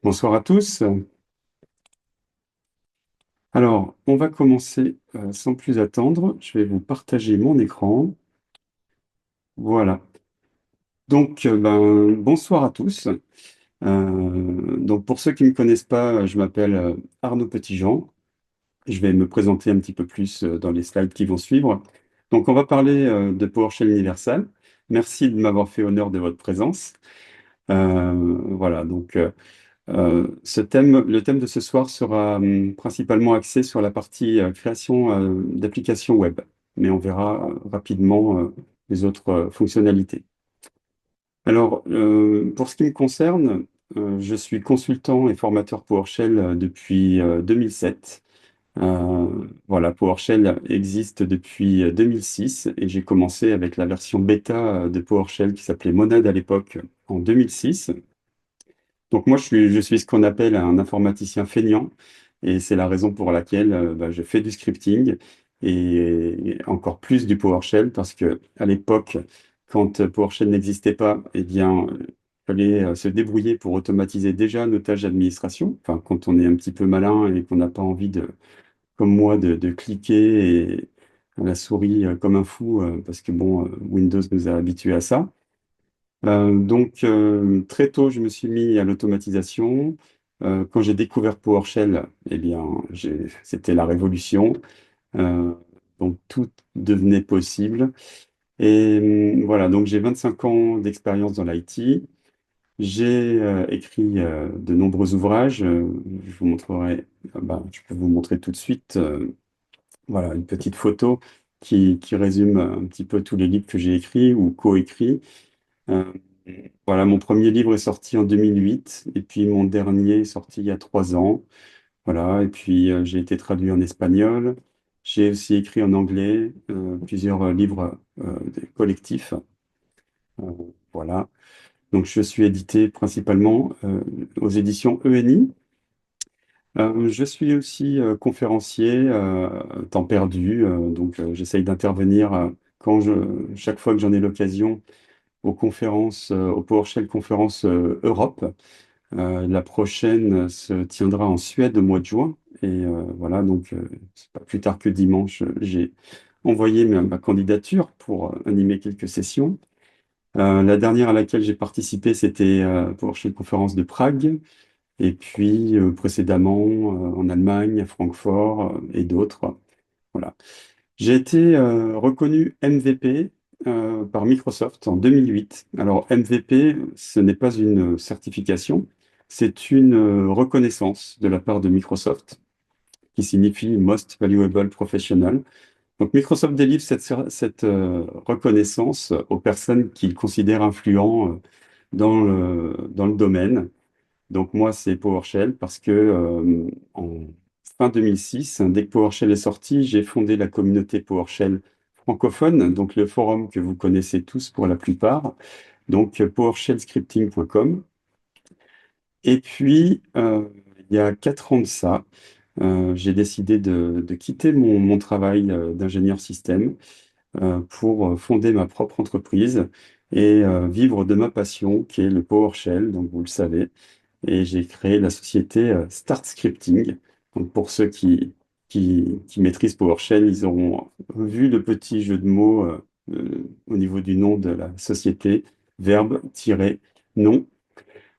Bonsoir à tous. Alors, on va commencer sans plus attendre. Je vais vous partager mon écran. Voilà. Donc, bonsoir à tous. Donc, pour ceux qui ne me connaissent pas, je m'appelle Arnaud Petitjean. Je vais me présenter un petit peu plus dans les slides qui vont suivre. Donc, on va parler de PowerShell Universal. Merci de m'avoir fait honneur de votre présence. Voilà. Le thème de ce soir sera principalement axé sur la partie création d'applications web, mais on verra rapidement les autres fonctionnalités. Alors, pour ce qui me concerne, je suis consultant et formateur PowerShell depuis 2007. Voilà, PowerShell existe depuis 2006 et j'ai commencé avec la version bêta de PowerShell qui s'appelait Monad à l'époque en 2006. Donc moi, je suis ce qu'on appelle un informaticien feignant, et c'est la raison pour laquelle je fais du scripting et encore plus du PowerShell, parce que à l'époque, quand PowerShell n'existait pas, eh bien, il fallait se débrouiller pour automatiser déjà nos tâches d'administration. Enfin, quand on est un petit peu malin et qu'on n'a pas envie de, comme moi, de cliquer et à la souris comme un fou, parce que bon, Windows nous a habitués à ça. Très tôt, je me suis mis à l'automatisation. Quand j'ai découvert PowerShell, eh bien, c'était la révolution. Euh, donc, tout devenait possible. Et voilà, donc j'ai 25 ans d'expérience dans l'IT. J'ai écrit de nombreux ouvrages. Je vous montrerai, je peux vous montrer tout de suite. Voilà, une petite photo qui résume un petit peu tous les livres que j'ai écrits ou co-écrits. Euh, voilà, mon premier livre est sorti en 2008 et puis mon dernier est sorti il y a 3 ans. Voilà, et puis j'ai été traduit en espagnol. J'ai aussi écrit en anglais plusieurs livres collectifs. Euh, voilà, donc je suis édité principalement aux éditions ENI. Je suis aussi conférencier temps perdu, j'essaye d'intervenir chaque fois que j'en ai l'occasion aux conférences, aux PowerShell conférences Europe. La prochaine se tiendra en Suède au mois de juin. Et voilà, c'est pas plus tard que dimanche, j'ai envoyé ma candidature pour animer quelques sessions. La dernière à laquelle j'ai participé, c'était PowerShell conférence de Prague. Et puis précédemment en Allemagne, à Francfort et d'autres. Voilà. J'ai été reconnu MVP par Microsoft en 2008. Alors MVP, ce n'est pas une certification, c'est une reconnaissance de la part de Microsoft qui signifie Most Valuable Professional. Donc Microsoft délivre cette reconnaissance aux personnes qu'il considère influents dans le domaine. Donc moi, c'est PowerShell parce que en fin 2006, dès que PowerShell est sorti, j'ai fondé la communauté PowerShell francophone, donc le forum que vous connaissez tous pour la plupart, donc PowerShellScripting.com. Et puis, il y a 4 ans de ça, j'ai décidé de quitter mon travail d'ingénieur système pour fonder ma propre entreprise et vivre de ma passion qui est le PowerShell, donc vous le savez, et j'ai créé la société Start Scripting. Donc pour ceux qui maîtrisent PowerShell, ils auront vu le petit jeu de mots au niveau du nom de la société, verbe-nom.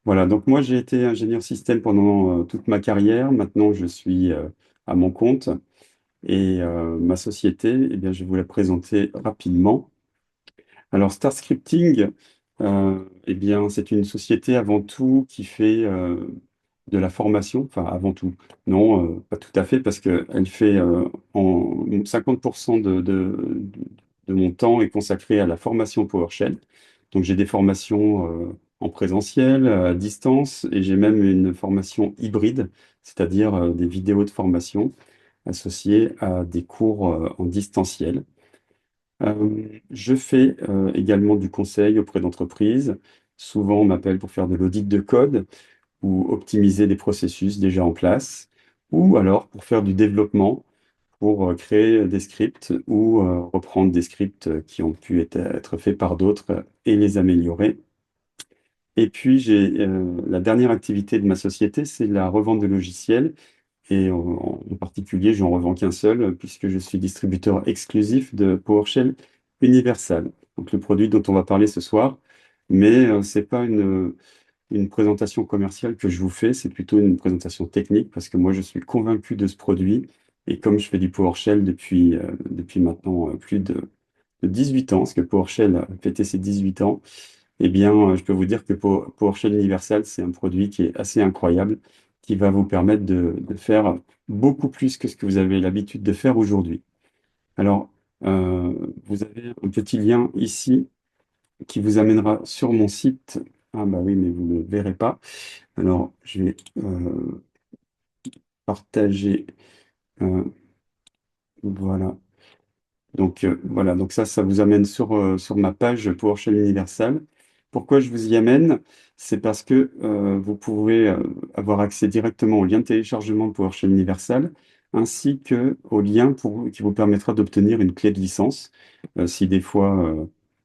Voilà, donc moi j'ai été ingénieur système pendant toute ma carrière. Maintenant je suis à mon compte et ma société, eh bien, je vais vous la présenter rapidement. Alors, Star Scripting, eh bien, c'est une société avant tout qui fait de la formation, enfin avant tout, non, pas tout à fait, parce qu'elle fait en 50% de mon temps est consacré à la formation PowerShell. Donc j'ai des formations en présentiel, à distance, et j'ai même une formation hybride, c'est-à-dire des vidéos de formation associées à des cours en distanciel. Je fais également du conseil auprès d'entreprises. Souvent, on m'appelle pour faire de l'audit de code ou optimiser des processus déjà en place, ou alors pour faire du développement, pour créer des scripts ou reprendre des scripts qui ont pu être faits par d'autres et les améliorer. Et puis, j'ai la dernière activité de ma société, c'est la revente de logiciels. Et en particulier, j'en revends qu'un seul, puisque je suis distributeur exclusif de PowerShell Universal. Donc, le produit dont on va parler ce soir. Mais c'est pas une présentation commerciale que je vous fais, c'est plutôt une présentation technique, parce que moi, je suis convaincu de ce produit. Et comme je fais du PowerShell depuis maintenant plus de 18 ans, parce que PowerShell a fêté ses 18 ans, eh bien, je peux vous dire que PowerShell Universal, c'est un produit qui est assez incroyable, qui va vous permettre de faire beaucoup plus que ce que vous avez l'habitude de faire aujourd'hui. Alors, euh, vous avez un petit lien ici qui vous amènera sur mon site. Ah bah oui, mais vous ne le verrez pas. Alors, je vais partager. euh, voilà. Donc voilà, donc ça vous amène sur ma page PowerShell Universal. Pourquoi je vous y amène? C'est parce que vous pouvez avoir accès directement au lien de téléchargement de PowerShell Universal, ainsi que au lien qui vous permettra d'obtenir une clé de licence. Si des fois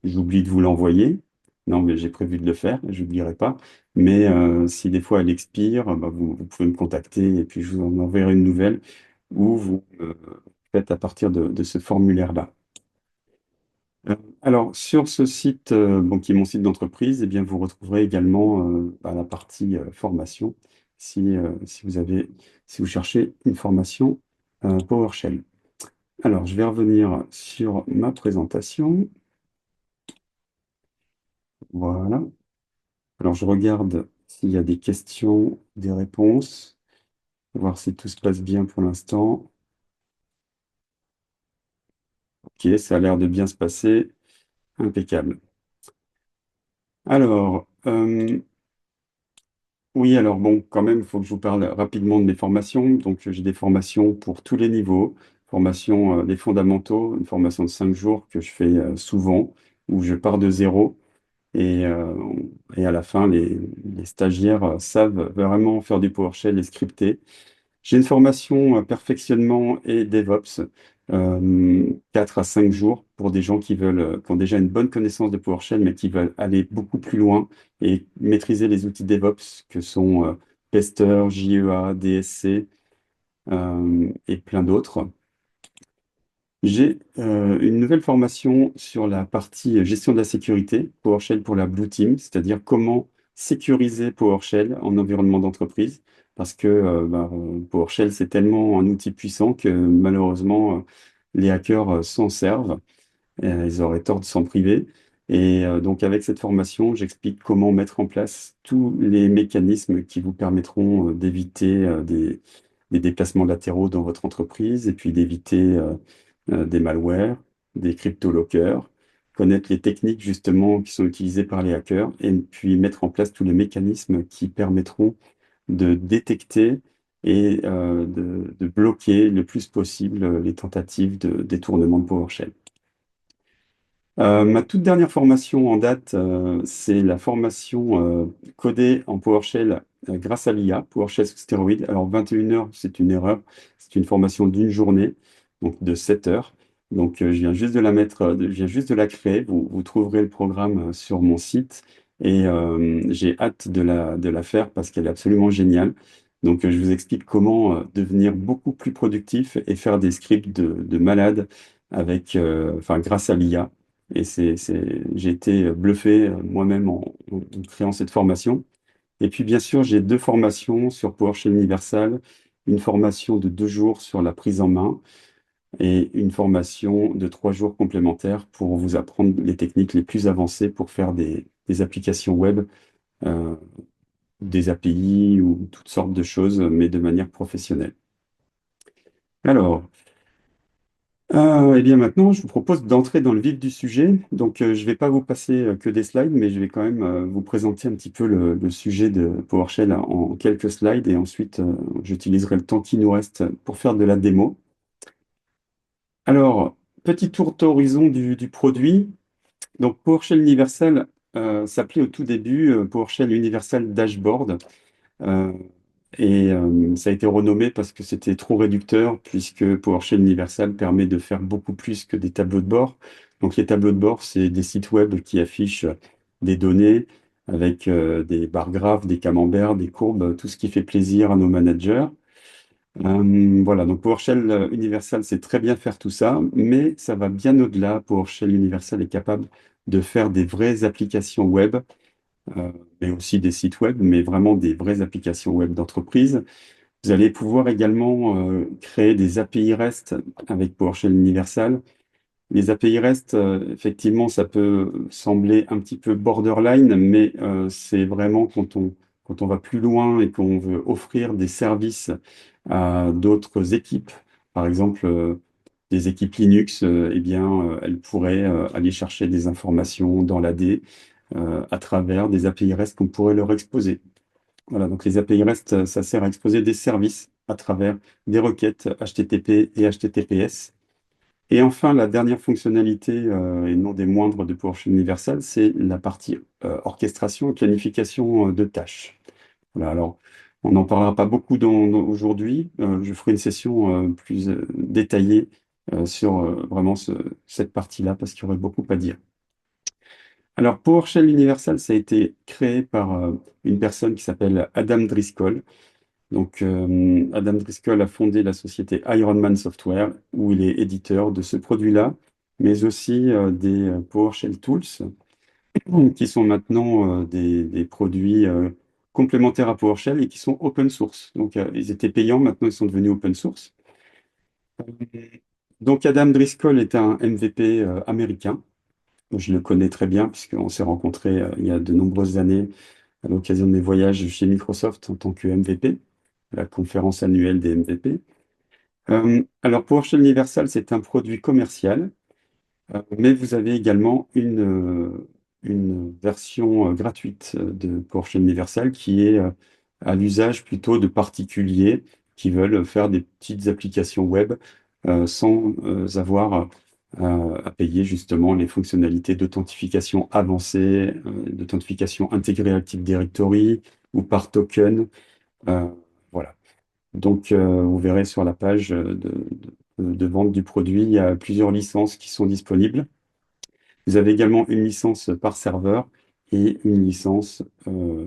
j'oublie de vous l'envoyer, non mais j'ai prévu de le faire, j'oublierai pas. Mais si des fois elle expire, bah, vous pouvez me contacter et puis je vous en enverrai une nouvelle ou vous faites à partir de ce formulaire-là. Alors, sur ce site, bon, qui est mon site d'entreprise, eh bien, vous retrouverez également bah, la partie formation si si vous cherchez une formation PowerShell. Alors, je vais revenir sur ma présentation. Voilà. Alors, je regarde s'il y a des questions, des réponses, voir si tout se passe bien pour l'instant. Ok, ça a l'air de bien se passer. Impeccable. Alors, oui, alors bon, quand même, il faut que je vous parle rapidement de mes formations. Donc, j'ai des formations pour tous les niveaux. Formation des fondamentaux, une formation de 5 jours que je fais souvent, où je pars de zéro. Et, euh, et à la fin, les stagiaires savent vraiment faire du PowerShell et scripter. J'ai une formation perfectionnement et DevOps, 4 à 5 jours pour des gens qui ont déjà une bonne connaissance de PowerShell, mais qui veulent aller beaucoup plus loin et maîtriser les outils DevOps que sont Pester, JEA, DSC et plein d'autres. J'ai une nouvelle formation sur la partie gestion de la sécurité, PowerShell pour la Blue Team, c'est-à-dire comment sécuriser PowerShell en environnement d'entreprise, parce que PowerShell, c'est tellement un outil puissant que malheureusement, les hackers s'en servent. Ils auraient tort de s'en priver. Et donc, avec cette formation, j'explique comment mettre en place tous les mécanismes qui vous permettront d'éviter des déplacements latéraux dans votre entreprise et puis d'éviter des malwares, des crypto-lockers, connaître les techniques justement qui sont utilisées par les hackers et puis mettre en place tous les mécanismes qui permettront de détecter et de bloquer le plus possible les tentatives de détournement de PowerShell. Ma toute dernière formation en date, c'est la formation codée en PowerShell grâce à l'IA, PowerShell sous stéroïdes. Alors 21 heures, c'est une erreur. C'est une formation d'une journée, donc de 7 heures. Donc je viens juste de la mettre, je viens juste de la créer. Vous trouverez le programme sur mon site et j'ai hâte de la faire parce qu'elle est absolument géniale. Donc je vous explique comment devenir beaucoup plus productif et faire des scripts de malade avec, enfin, grâce à l'IA. Et j'ai été bluffé moi-même en créant cette formation. Et puis, bien sûr, j'ai deux formations sur PowerShell Universal, une formation de 2 jours sur la prise en main et une formation de 3 jours complémentaires pour vous apprendre les techniques les plus avancées pour faire des applications web, euh, des API ou toutes sortes de choses, mais de manière professionnelle. Alors, eh bien maintenant, je vous propose d'entrer dans le vif du sujet. Donc, je ne vais pas vous passer que des slides, mais je vais quand même vous présenter un petit peu le sujet de PowerShell en quelques slides et ensuite, j'utiliserai le temps qui nous reste pour faire de la démo. Alors, petit tour d'horizon du produit. Donc, PowerShell Universal s'appelait au tout début PowerShell Universal Dashboard. Euh, Ça a été renommé parce que c'était trop réducteur, puisque PowerShell Universal permet de faire beaucoup plus que des tableaux de bord. Donc les tableaux de bord, c'est des sites web qui affichent des données avec des barres graphes, des camemberts, des courbes, tout ce qui fait plaisir à nos managers. Voilà, donc PowerShell Universal, c'est très bien faire tout ça, mais ça va bien au-delà. PowerShell Universal est capable de faire des vraies applications web, euh, mais aussi des sites web, mais vraiment des vraies applications web d'entreprise. Vous allez pouvoir également créer des API REST avec PowerShell Universal. Les API REST, effectivement, ça peut sembler un petit peu borderline, mais c'est vraiment quand on va plus loin et qu'on veut offrir des services à d'autres équipes, par exemple des équipes Linux, eh bien, elles pourraient aller chercher des informations dans l'AD à travers des API REST qu'on pourrait leur exposer. Voilà, donc les API REST, ça sert à exposer des services à travers des requêtes HTTP et HTTPS. Et enfin, la dernière fonctionnalité, et non des moindres de PowerShell Universal, c'est la partie orchestration et planification de tâches. Voilà, alors, on n'en parlera pas beaucoup aujourd'hui. Je ferai une session plus détaillée sur vraiment cette partie-là parce qu'il y aurait beaucoup à dire. Alors, PowerShell Universal, ça a été créé par une personne qui s'appelle Adam Driscoll. Donc, Adam Driscoll a fondé la société Ironman Software, où il est éditeur de ce produit-là, mais aussi des PowerShell Tools, qui sont maintenant des produits complémentaires à PowerShell et qui sont open source. Donc, ils étaient payants, maintenant ils sont devenus open source. Donc, Adam Driscoll est un MVP américain. Je le connais très bien puisqu'on s'est rencontrés il y a de nombreuses années à l'occasion de mes voyages chez Microsoft en tant que MVP, la conférence annuelle des MVP. Alors, PowerShell Universal, c'est un produit commercial, mais vous avez également une version gratuite de PowerShell Universal qui est à l'usage plutôt de particuliers qui veulent faire des petites applications web sans avoir à payer justement les fonctionnalités d'authentification avancée, d'authentification intégrée Active Directory ou par token. Euh, voilà. Donc, vous verrez sur la page de vente du produit, il y a plusieurs licences qui sont disponibles. Vous avez également une licence par serveur et une licence euh,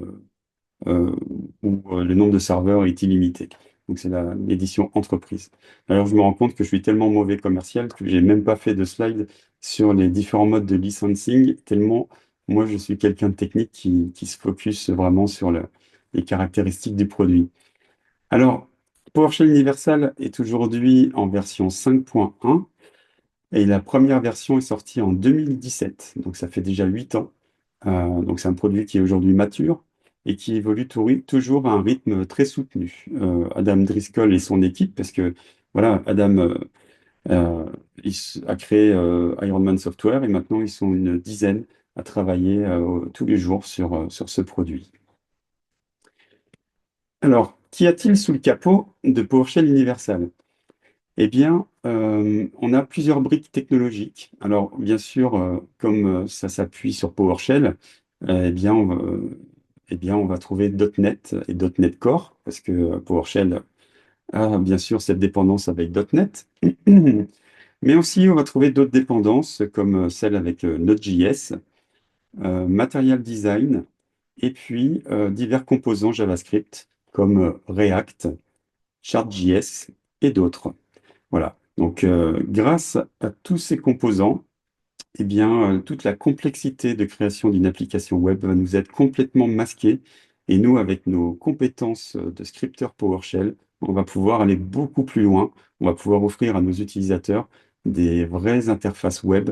où le nombre de serveurs est illimité. Donc, c'est l'édition entreprise. Alors, je me rends compte que je suis tellement mauvais commercial que j'ai même pas fait de slide sur les différents modes de licensing, tellement moi, je suis quelqu'un de technique qui se focus vraiment sur les caractéristiques du produit. Alors, PowerShell Universal est aujourd'hui en version 5.1 et la première version est sortie en 2017, donc ça fait déjà 8 ans. Donc c'est un produit qui est aujourd'hui mature et qui évolue toujours à un rythme très soutenu. Adam Driscoll et son équipe, parce que voilà, Adam euh, a créé Ironman Software et maintenant ils sont une dizaine à travailler tous les jours sur ce produit. Alors, qu'y a-t-il sous le capot de PowerShell Universal? Eh bien, on a plusieurs briques technologiques. Alors, bien sûr, comme ça s'appuie sur PowerShell, eh bien, on va trouver .NET et .NET Core, parce que PowerShell a bien sûr cette dépendance avec .NET. Mais aussi, on va trouver d'autres dépendances, comme celle avec Node.js, Material Design, et puis divers composants JavaScript, comme React, Chart.js et d'autres. Voilà. Donc, grâce à tous ces composants, eh bien, toute la complexité de création d'une application web va nous être complètement masquée. Et nous, avec nos compétences de scripteur PowerShell, on va pouvoir aller beaucoup plus loin. On va pouvoir offrir à nos utilisateurs des vraies interfaces web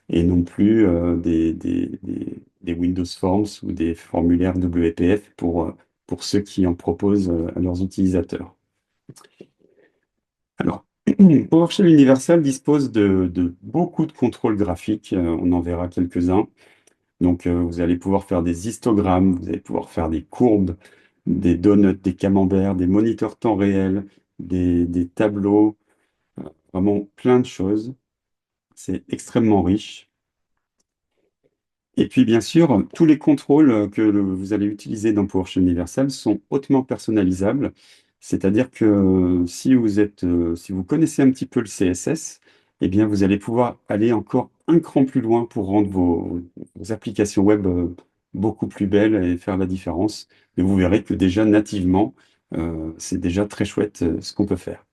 et non plus des Windows Forms ou des formulaires WPF pour ceux qui en proposent à leurs utilisateurs. Alors, PowerShell Universal dispose de beaucoup de contrôles graphiques. On en verra quelques-uns. Donc, vous allez pouvoir faire des histogrammes, vous allez pouvoir faire des courbes, des donuts, des camemberts, des moniteurs temps réel, des tableaux, vraiment plein de choses. C'est extrêmement riche. Et puis, bien sûr, tous les contrôles vous allez utiliser dans PowerShell Universal sont hautement personnalisables. C'est-à-dire que si vous connaissez un petit peu le CSS, eh bien, vous allez pouvoir aller encore un cran plus loin pour rendre vos applications web beaucoup plus belle et faire la différence. Et vous verrez que déjà nativement, c'est déjà très chouette ce qu'on peut faire.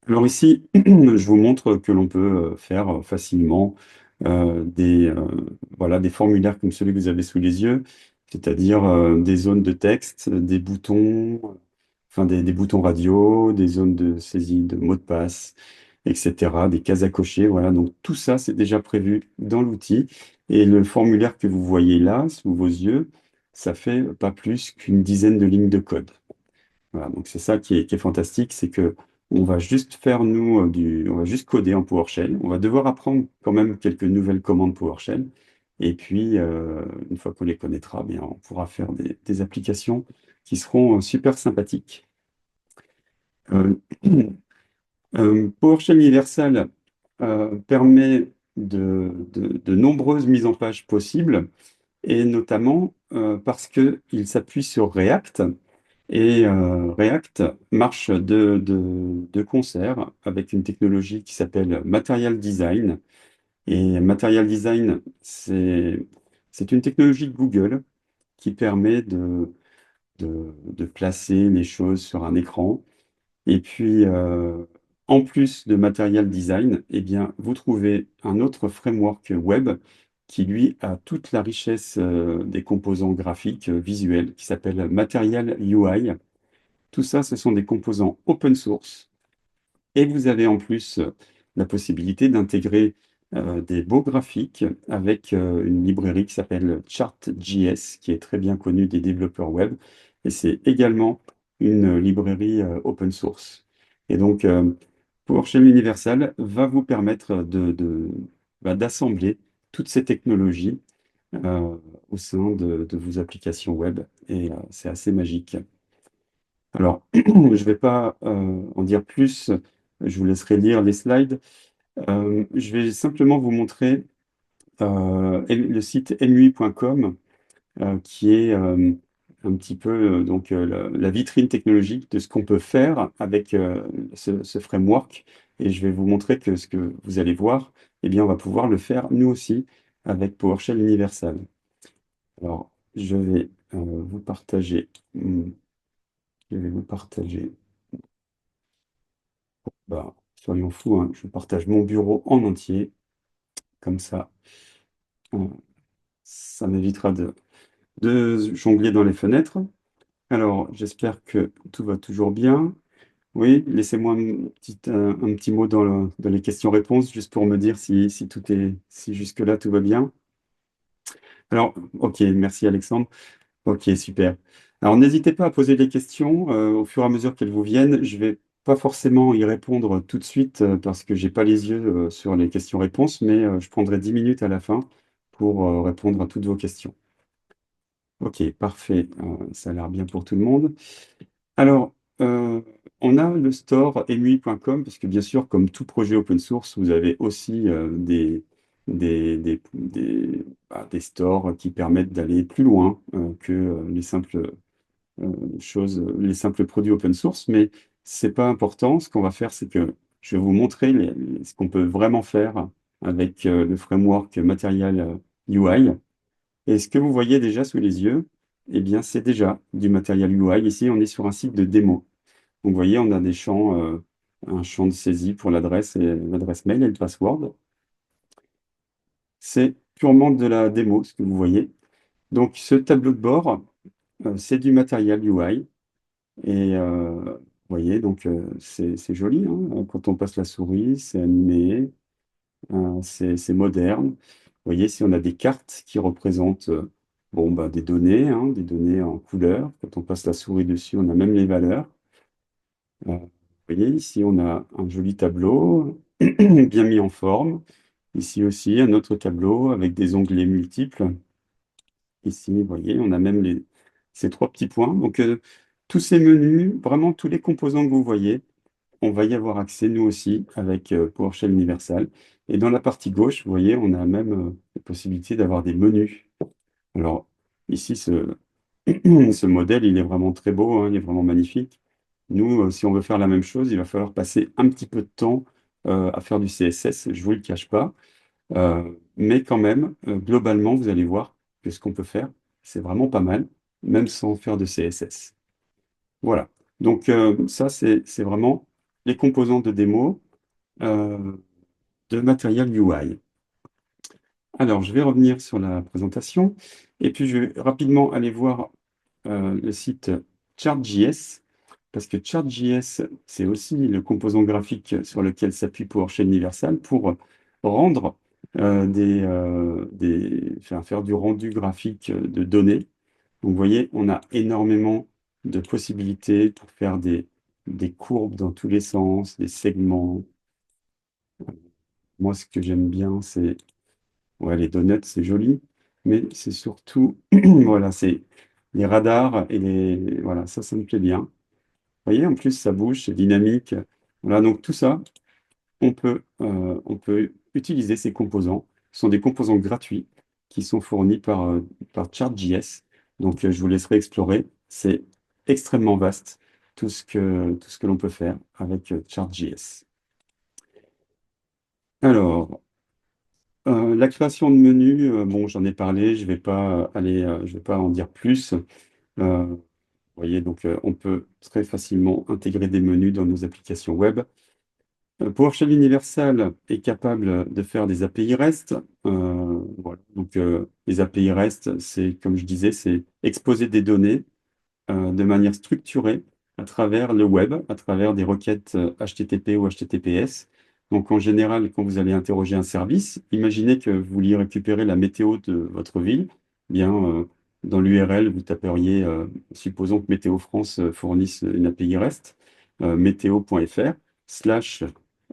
Alors ici, je vous montre que l'on peut faire facilement voilà, des formulaires comme celui que vous avez sous les yeux, c'est-à-dire des zones de texte, des boutons, enfin des boutons radio, des zones de saisie de mots de passe, etc., des cases à cocher. Voilà, donc tout ça, c'est déjà prévu dans l'outil. Et le formulaire que vous voyez là, sous vos yeux, ça fait pas plus qu'une dizaine de lignes de code. Voilà, donc c'est ça qui est fantastique, c'est que on va juste faire nous on va juste coder en PowerShell. On va devoir apprendre quand même quelques nouvelles commandes PowerShell. Et puis une fois qu'on les connaîtra, bien on pourra faire des applications qui seront super sympathiques. Euh, PowerShell Universal permet de nombreuses mises en page possibles, et notamment parce qu'il s'appuie sur React. Et React marche de concert avec une technologie qui s'appelle Material Design. Et Material Design, c'est une technologie de Google qui permet de placer les choses sur un écran. Et puis, en plus de Material Design, eh bien, vous trouvez un autre framework web qui, lui, a toute la richesse des composants graphiques visuels qui s'appelle Material UI. Tout ça, ce sont des composants open source. Et vous avez en plus la possibilité d'intégrer des beaux graphiques avec une librairie qui s'appelle Chart.js, qui est très bien connue des développeurs web. Et c'est également une librairie open source. Et donc, PowerShell Universal va vous permettre d'assembler toutes ces technologies euh, au sein de vos applications web. Et c'est assez magique. Alors, je ne vais pas en dire plus, je vous laisserai lire les slides. Je vais simplement vous montrer le site mui.com qui est un petit peu la vitrine technologique de ce qu'on peut faire avec ce framework. Et je vais vous montrer que ce que vous allez voir, eh bien, on va pouvoir le faire nous aussi avec PowerShell Universal. Alors, vous partager, je vais vous partager. Bah, soyons fous, hein, je partage mon bureau en entier, comme ça, euh, ça m'évitera de jongler dans les fenêtres. Alors, j'espère que tout va toujours bien. Oui, laissez-moi un petit mot dans les questions-réponses, juste pour me dire si jusque-là tout va bien. Alors, ok, merci Alexandre. Ok, super. Alors, n'hésitez pas à poser des questions au fur et à mesure qu'elles vous viennent. Je vais pas forcément y répondre tout de suite parce que j'ai pas les yeux sur les questions-réponses, mais je prendrai 10 minutes à la fin pour répondre à toutes vos questions. Ok, parfait. Ça a l'air bien pour tout le monde. Alors, on a le store emui.com parce que bien sûr, comme tout projet open source, vous avez aussi des stores qui permettent d'aller plus loin que les simples produits open source, mais c'est pas important. Ce qu'on va faire, c'est que je vais vous montrer ce qu'on peut vraiment faire avec le framework Material UI. Et ce que vous voyez déjà sous les yeux, eh bien, c'est déjà du Material UI. Ici, on est sur un site de démo. Donc, vous voyez, on a des champs, un champ de saisie pour l'adresse et l'adresse mail et le password. C'est purement de la démo, ce que vous voyez. Donc, ce tableau de bord, c'est du Material UI. Et vous voyez, donc c'est joli, hein. Quand on passe la souris, c'est animé, c'est moderne. Vous voyez, si on a des cartes qui représentent bon, bah, des données, hein, des données en couleur. Quand on passe la souris dessus, on a même les valeurs. Vous voyez, ici, on a un joli tableau bien mis en forme. Ici aussi, un autre tableau avec des onglets multiples. Ici, vous voyez, on a même ces trois petits points. Donc, tous ces menus, vraiment tous les composants que vous voyez, on va y avoir accès, nous aussi, avec PowerShell Universal. Et dans la partie gauche, vous voyez, on a même la possibilité d'avoir des menus. Alors, ici, ce modèle, il est vraiment très beau, hein, il est vraiment magnifique. Nous, si on veut faire la même chose, il va falloir passer un petit peu de temps à faire du CSS, je ne vous le cache pas. Mais quand même, globalement, vous allez voir, que ce qu'on peut faire. C'est vraiment pas mal, même sans faire de CSS. Voilà. Donc ça, c'est vraiment les composants de démo euh, de Material UI. Alors, je vais revenir sur la présentation et puis je vais rapidement aller voir le site Chart.js parce que Chart.js, c'est aussi le composant graphique sur lequel s'appuie PowerShell Universal pour rendre enfin, faire du rendu graphique de données. Donc, vous voyez, on a énormément de possibilités pour faire des courbes dans tous les sens, des segments. Moi, ce que j'aime bien, c'est ouais, les donuts, c'est joli, mais c'est surtout, voilà, c'est les radars et les, voilà, ça me plaît bien. Vous voyez, en plus, ça bouge, c'est dynamique. Voilà, donc tout ça, on peut utiliser ces composants. Ce sont des composants gratuits qui sont fournis par Chart.js. Donc, je vous laisserai explorer. C'est extrêmement vaste, tout ce que l'on peut faire avec Chart.js. Alors, la création de menus, bon, j'en ai parlé, je vais pas je vais pas en dire plus. Vous voyez, donc on peut très facilement intégrer des menus dans nos applications web. PowerShell Universal est capable de faire des API REST. Voilà. Donc les API REST, c'est comme je disais, c'est exposer des données de manière structurée à travers le web, à travers des requêtes HTTP ou HTTPS. Donc en général, quand vous allez interroger un service, imaginez que vous vouliez récupérer la météo de votre ville. Bien, dans l'URL, vous taperiez, supposons que Météo France fournisse une API REST, météo.fr slash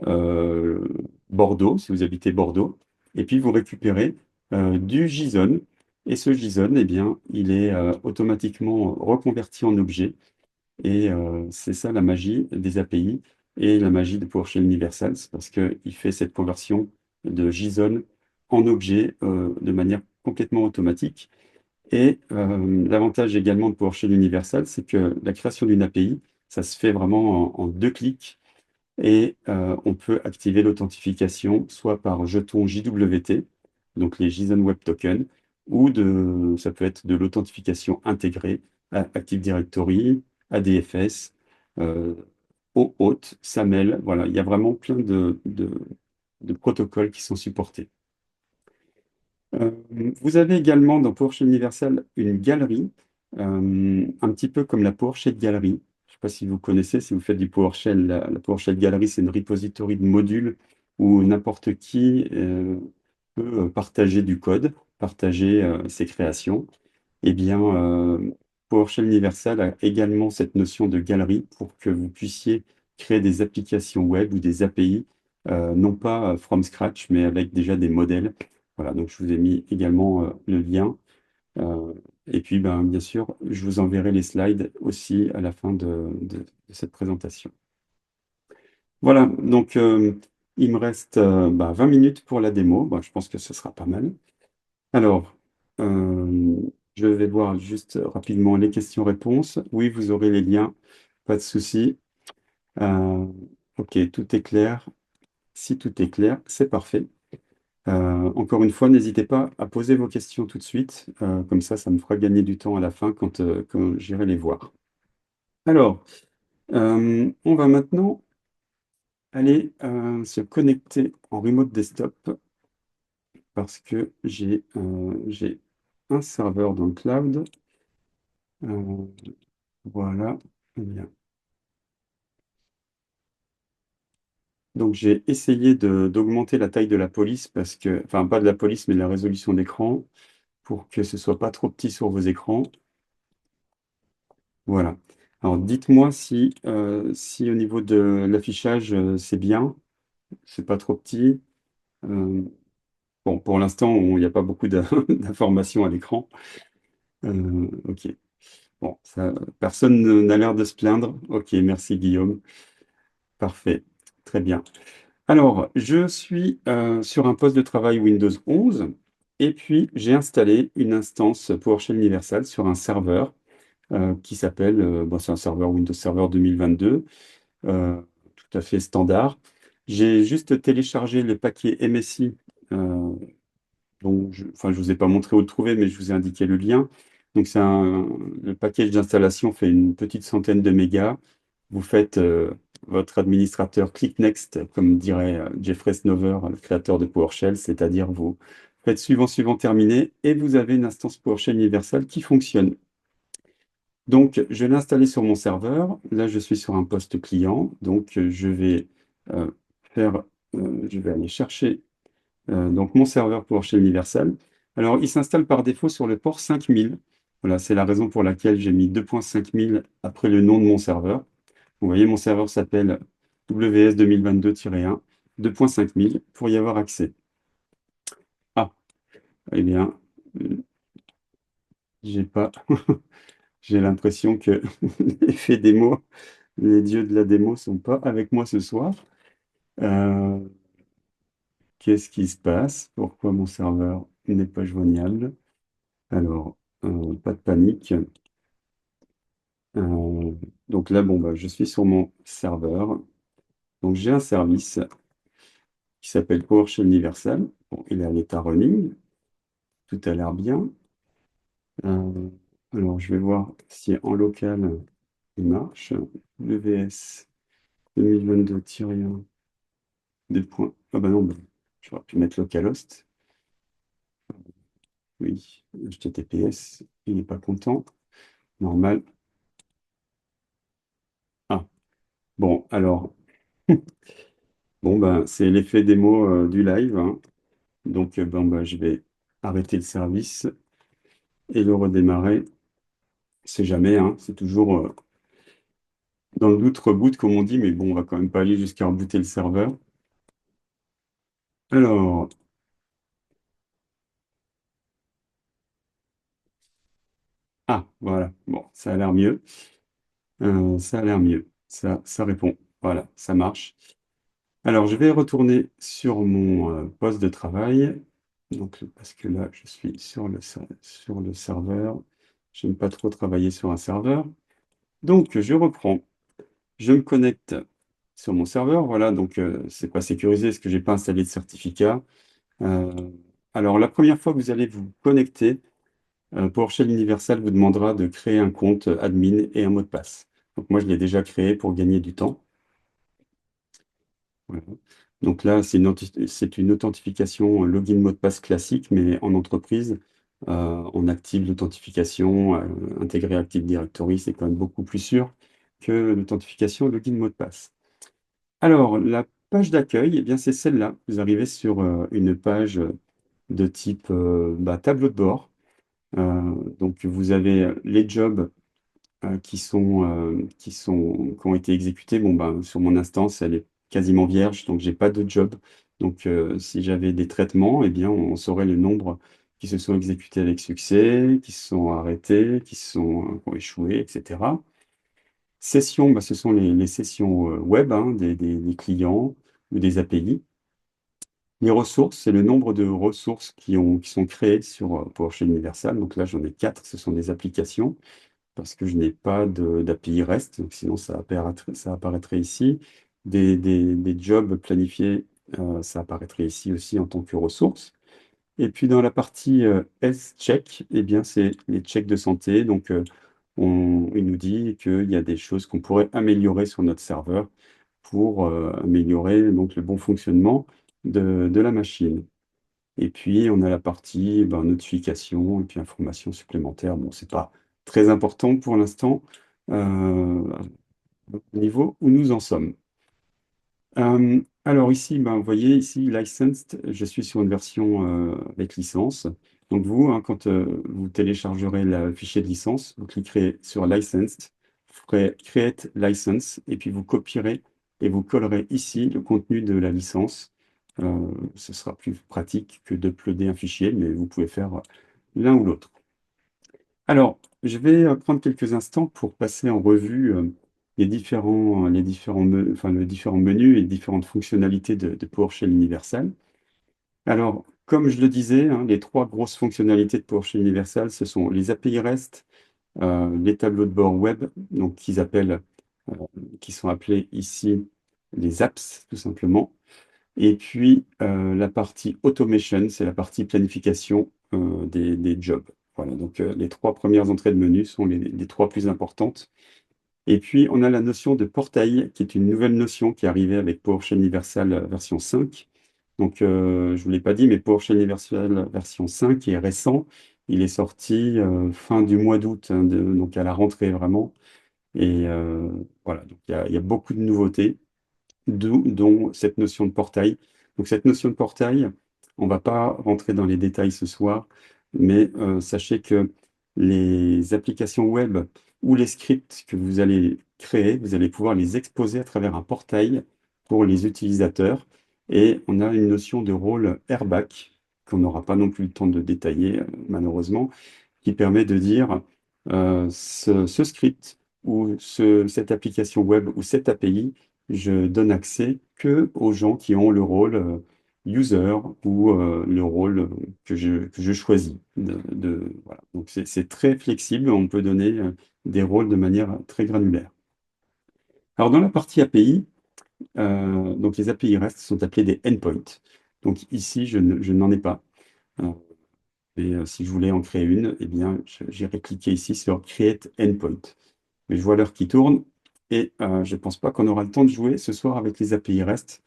euh, Bordeaux, si vous habitez Bordeaux, et puis vous récupérez du JSON et ce JSON, eh bien, il est automatiquement reconverti en objet. Et c'est ça la magie des API et la magie de PowerShell Universal, c'est parce qu'il fait cette conversion de JSON en objet de manière complètement automatique. Et l'avantage également de PowerShell Universal, c'est que la création d'une API, ça se fait vraiment en deux clics et on peut activer l'authentification soit par jeton JWT, donc les JSON Web Tokens, ça peut être de l'authentification intégrée à Active Directory, ADFS, euh, OAuth, SAML. Voilà, il y a vraiment plein de protocoles qui sont supportés. Euh, Vous avez également dans PowerShell Universal une galerie, un petit peu comme la PowerShell Gallery. Je ne sais pas si vous connaissez, si vous faites du PowerShell, la PowerShell Gallery, c'est une repository de modules où n'importe qui peut partager du code, partager ses créations. Eh bien, PowerShell Universal a également cette notion de galerie pour que vous puissiez créer des applications web ou des API, non pas from scratch, mais avec déjà des modèles. Voilà, donc je vous ai mis également le lien. Euh, et puis, ben, bien sûr, je vous enverrai les slides aussi à la fin de cette présentation. Voilà, donc il me reste 20 minutes pour la démo. Bon, je pense que ce sera pas mal. Alors, euh, je vais voir juste rapidement les questions-réponses. Oui, vous aurez les liens, pas de souci. Euh, ok, tout est clair. Si tout est clair, c'est parfait. Encore une fois, n'hésitez pas à poser vos questions tout de suite. Comme ça me fera gagner du temps à la fin quand j'irai les voir. Alors, on va maintenant aller se connecter en remote desktop parce que j'ai un serveur dans le cloud. Euh, voilà. Eh bien. Donc j'ai essayé d'augmenter la taille de la police parce que, enfin pas de la police, mais de la résolution d'écran pour que ce soit pas trop petit sur vos écrans. Voilà. Alors dites-moi si au niveau de l'affichage c'est bien, c'est pas trop petit. Euh, bon, pour l'instant, il n'y a pas beaucoup d'informations à l'écran. Ok. Bon, ça, personne n'a l'air de se plaindre. Ok, merci Guillaume. Parfait. Très bien. Alors, je suis sur un poste de travail Windows 11 et puis j'ai installé une instance PowerShell Universal sur un serveur qui s'appelle, bon, c'est un serveur Windows Server 2022, euh, tout à fait standard. J'ai juste téléchargé le paquet MSI Donc, enfin, je vous ai pas montré où le trouver, mais je vous ai indiqué le lien. Donc, le package d'installation fait une petite centaine de mégas. Vous faites votre administrateur click next, comme dirait Jeffrey Snover, le créateur de PowerShell, c'est-à-dire vous faites suivant, suivant, terminé, et vous avez une instance PowerShell universelle qui fonctionne. Donc, je l'ai installé sur mon serveur. Là, je suis sur un poste client. Donc, euh, faire, je vais aller chercher donc mon serveur PowerShell universel. Alors, il s'installe par défaut sur le port 5000. Voilà, c'est la raison pour laquelle j'ai mis 2.5000 après le nom de mon serveur. Vous voyez, mon serveur s'appelle WS 2022-1 2.5000 pour y avoir accès. Ah, eh bien, euh, j'ai pas, j'ai l'impression que l'effet démo, les dieux de la démo sont pas avec moi ce soir. Euh, Qu'est-ce qui se passe? Pourquoi mon serveur n'est pas joignable? Alors, pas de panique. Euh, donc là, bon, bah, je suis sur mon serveur. Donc j'ai un service qui s'appelle PowerShell Universal. Bon, il est à l'état running. Tout a l'air bien. Euh, alors, je vais voir si en local il marche. WS 2022-1, des points. Ah bah non, bah, j'aurais pu mettre localhost. Oui, HTTPS, il n'est pas content. Normal. Ah, bon, alors, bon, ben, c'est l'effet démo du live, hein. Donc, bon, ben, je vais arrêter le service et le redémarrer. C'est jamais, hein, c'est toujours dans le doute, reboot, comme on dit, mais bon, on va quand même pas aller jusqu'à rebooter le serveur. Alors, ah, voilà, bon, ça a l'air mieux. Ça a l'air mieux. Ça répond. Voilà, ça marche. Alors, je vais retourner sur mon poste de travail. Donc, parce que là, je suis sur le serveur. J'aime pas trop travailler sur un serveur. Donc, je reprends. Je me connecte sur mon serveur. Voilà, donc c'est pas sécurisé parce que j'ai pas installé de certificat. Euh, alors, la première fois que vous allez vous connecter, PowerShell Universal vous demandera de créer un compte admin et un mot de passe. Donc, moi, je l'ai déjà créé pour gagner du temps. Voilà. Donc là, c'est une authentification login mot de passe classique, mais en entreprise, on active l'authentification intégrée Active Directory, c'est quand même beaucoup plus sûr que l'authentification login mot de passe. Alors, la page d'accueil, eh bien, c'est celle-là. Vous arrivez sur une page de type tableau de bord. Donc, vous avez les jobs qui ont été exécutés. Bon, ben, sur mon instance, elle est quasiment vierge, donc j'ai pas de job. Donc, si j'avais des traitements, eh bien, on saurait le nombre qui se sont exécutés avec succès, qui se sont arrêtés, qui ont échoué, etc. Sessions, bah, ce sont les sessions web hein, des clients ou des API. Les ressources, c'est le nombre de ressources qui sont créées sur PowerShell Universal. Donc là, j'en ai quatre, ce sont des applications parce que je n'ai pas d'API REST, donc sinon ça apparaîtrait ici. Des jobs planifiés, ça apparaîtrait ici aussi en tant que ressources. Et puis dans la partie S-check, eh bien, c'est les checks de santé. Donc il nous dit qu'il y a des choses qu'on pourrait améliorer sur notre serveur pour améliorer donc, le bon fonctionnement de la machine. Et puis, on a la partie ben, notification et puis information supplémentaire. Bon, c'est pas très important pour l'instant au niveau où nous en sommes. Alors ici, ben, vous voyez ici, licensed, je suis sur une version avec licence. Donc vous, hein, quand vous téléchargerez le fichier de licence, vous cliquerez sur Licensed, vous ferez Create License, et puis vous copierez et vous collerez ici le contenu de la licence. Ce sera plus pratique que d'uploader un fichier, mais vous pouvez faire l'un ou l'autre. Alors, je vais prendre quelques instants pour passer en revue les différents menus et les différentes fonctionnalités de PowerShell Universal. Alors, comme je le disais, hein, les trois grosses fonctionnalités de PowerShell Universal, ce sont les API REST, les tableaux de bord web, donc euh, qui sont appelés ici les apps, tout simplement. Et puis, la partie automation, c'est la partie planification des jobs. Voilà, donc les trois premières entrées de menu sont les trois plus importantes. Et puis, on a la notion de portail, qui est une nouvelle notion qui est arrivée avec PowerShell Universal version 5. Donc, je ne vous l'ai pas dit, mais PowerShell Universal version 5 est récent. Il est sorti fin du mois d'août, hein, donc à la rentrée vraiment. Et voilà, donc il y a beaucoup de nouveautés dont cette notion de portail. Donc cette notion de portail, on ne va pas rentrer dans les détails ce soir, mais sachez que les applications web ou les scripts que vous allez créer, vous allez pouvoir les exposer à travers un portail pour les utilisateurs. Et on a une notion de rôle airback qu'on n'aura pas non plus le temps de détailler, malheureusement, qui permet de dire ce script ou cette application web ou cette API, je donne accès que aux gens qui ont le rôle user ou le rôle que je choisis. Voilà. Donc c'est très flexible, on peut donner des rôles de manière très granulaire. Alors dans la partie API, donc les API REST sont appelés des endpoints. Donc ici, je n'en ai pas. Euh, Et si je voulais en créer une, eh bien, j'irai cliquer ici sur Create Endpoint. Mais je vois l'heure qui tourne et je ne pense pas qu'on aura le temps de jouer ce soir avec les API REST.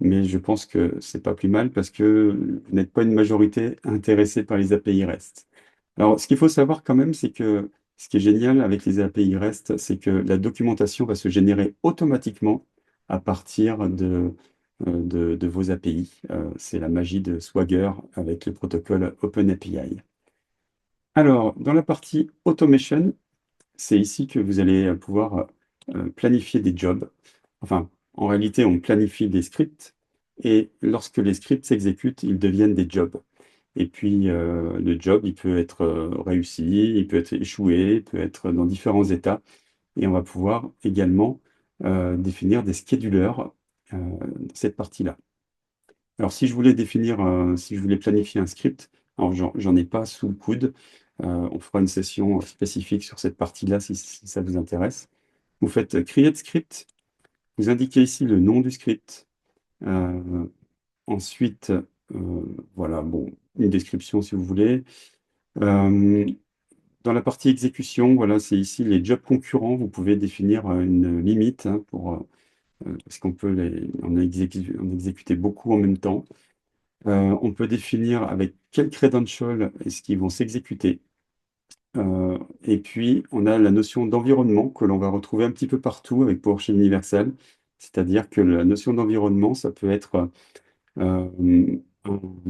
Mais je pense que c'est pas plus mal parce que vous n'êtes pas une majorité intéressée par les API REST. Alors, ce qu'il faut savoir quand même, c'est que ce qui est génial avec les API REST, c'est que la documentation va se générer automatiquement à partir de vos API. C'est la magie de Swagger avec le protocole OpenAPI. Alors, dans la partie automation, c'est ici que vous allez pouvoir planifier des jobs. Enfin, en réalité, on planifie des scripts et lorsque les scripts s'exécutent, ils deviennent des jobs. Et puis, le job, il peut être réussi, il peut être échoué, il peut être dans différents états. Et on va pouvoir également définir des schedulers dans cette partie-là. Alors, si je voulais définir, si je voulais planifier un script, alors j'en ai pas sous le coude. On fera une session spécifique sur cette partie-là si ça vous intéresse. Vous faites Create Script, vous indiquez ici le nom du script. Euh, Ensuite, voilà, bon, une description si vous voulez. Euh, Dans la partie exécution, voilà, c'est ici les jobs concurrents. Vous pouvez définir une limite hein, parce qu'on peut en exécuter beaucoup en même temps. On peut définir avec quel credential est-ce qu'ils vont s'exécuter. Et puis, on a la notion d'environnement que l'on va retrouver un petit peu partout avec PowerShell Universal. C'est-à-dire que la notion d'environnement, ça peut être un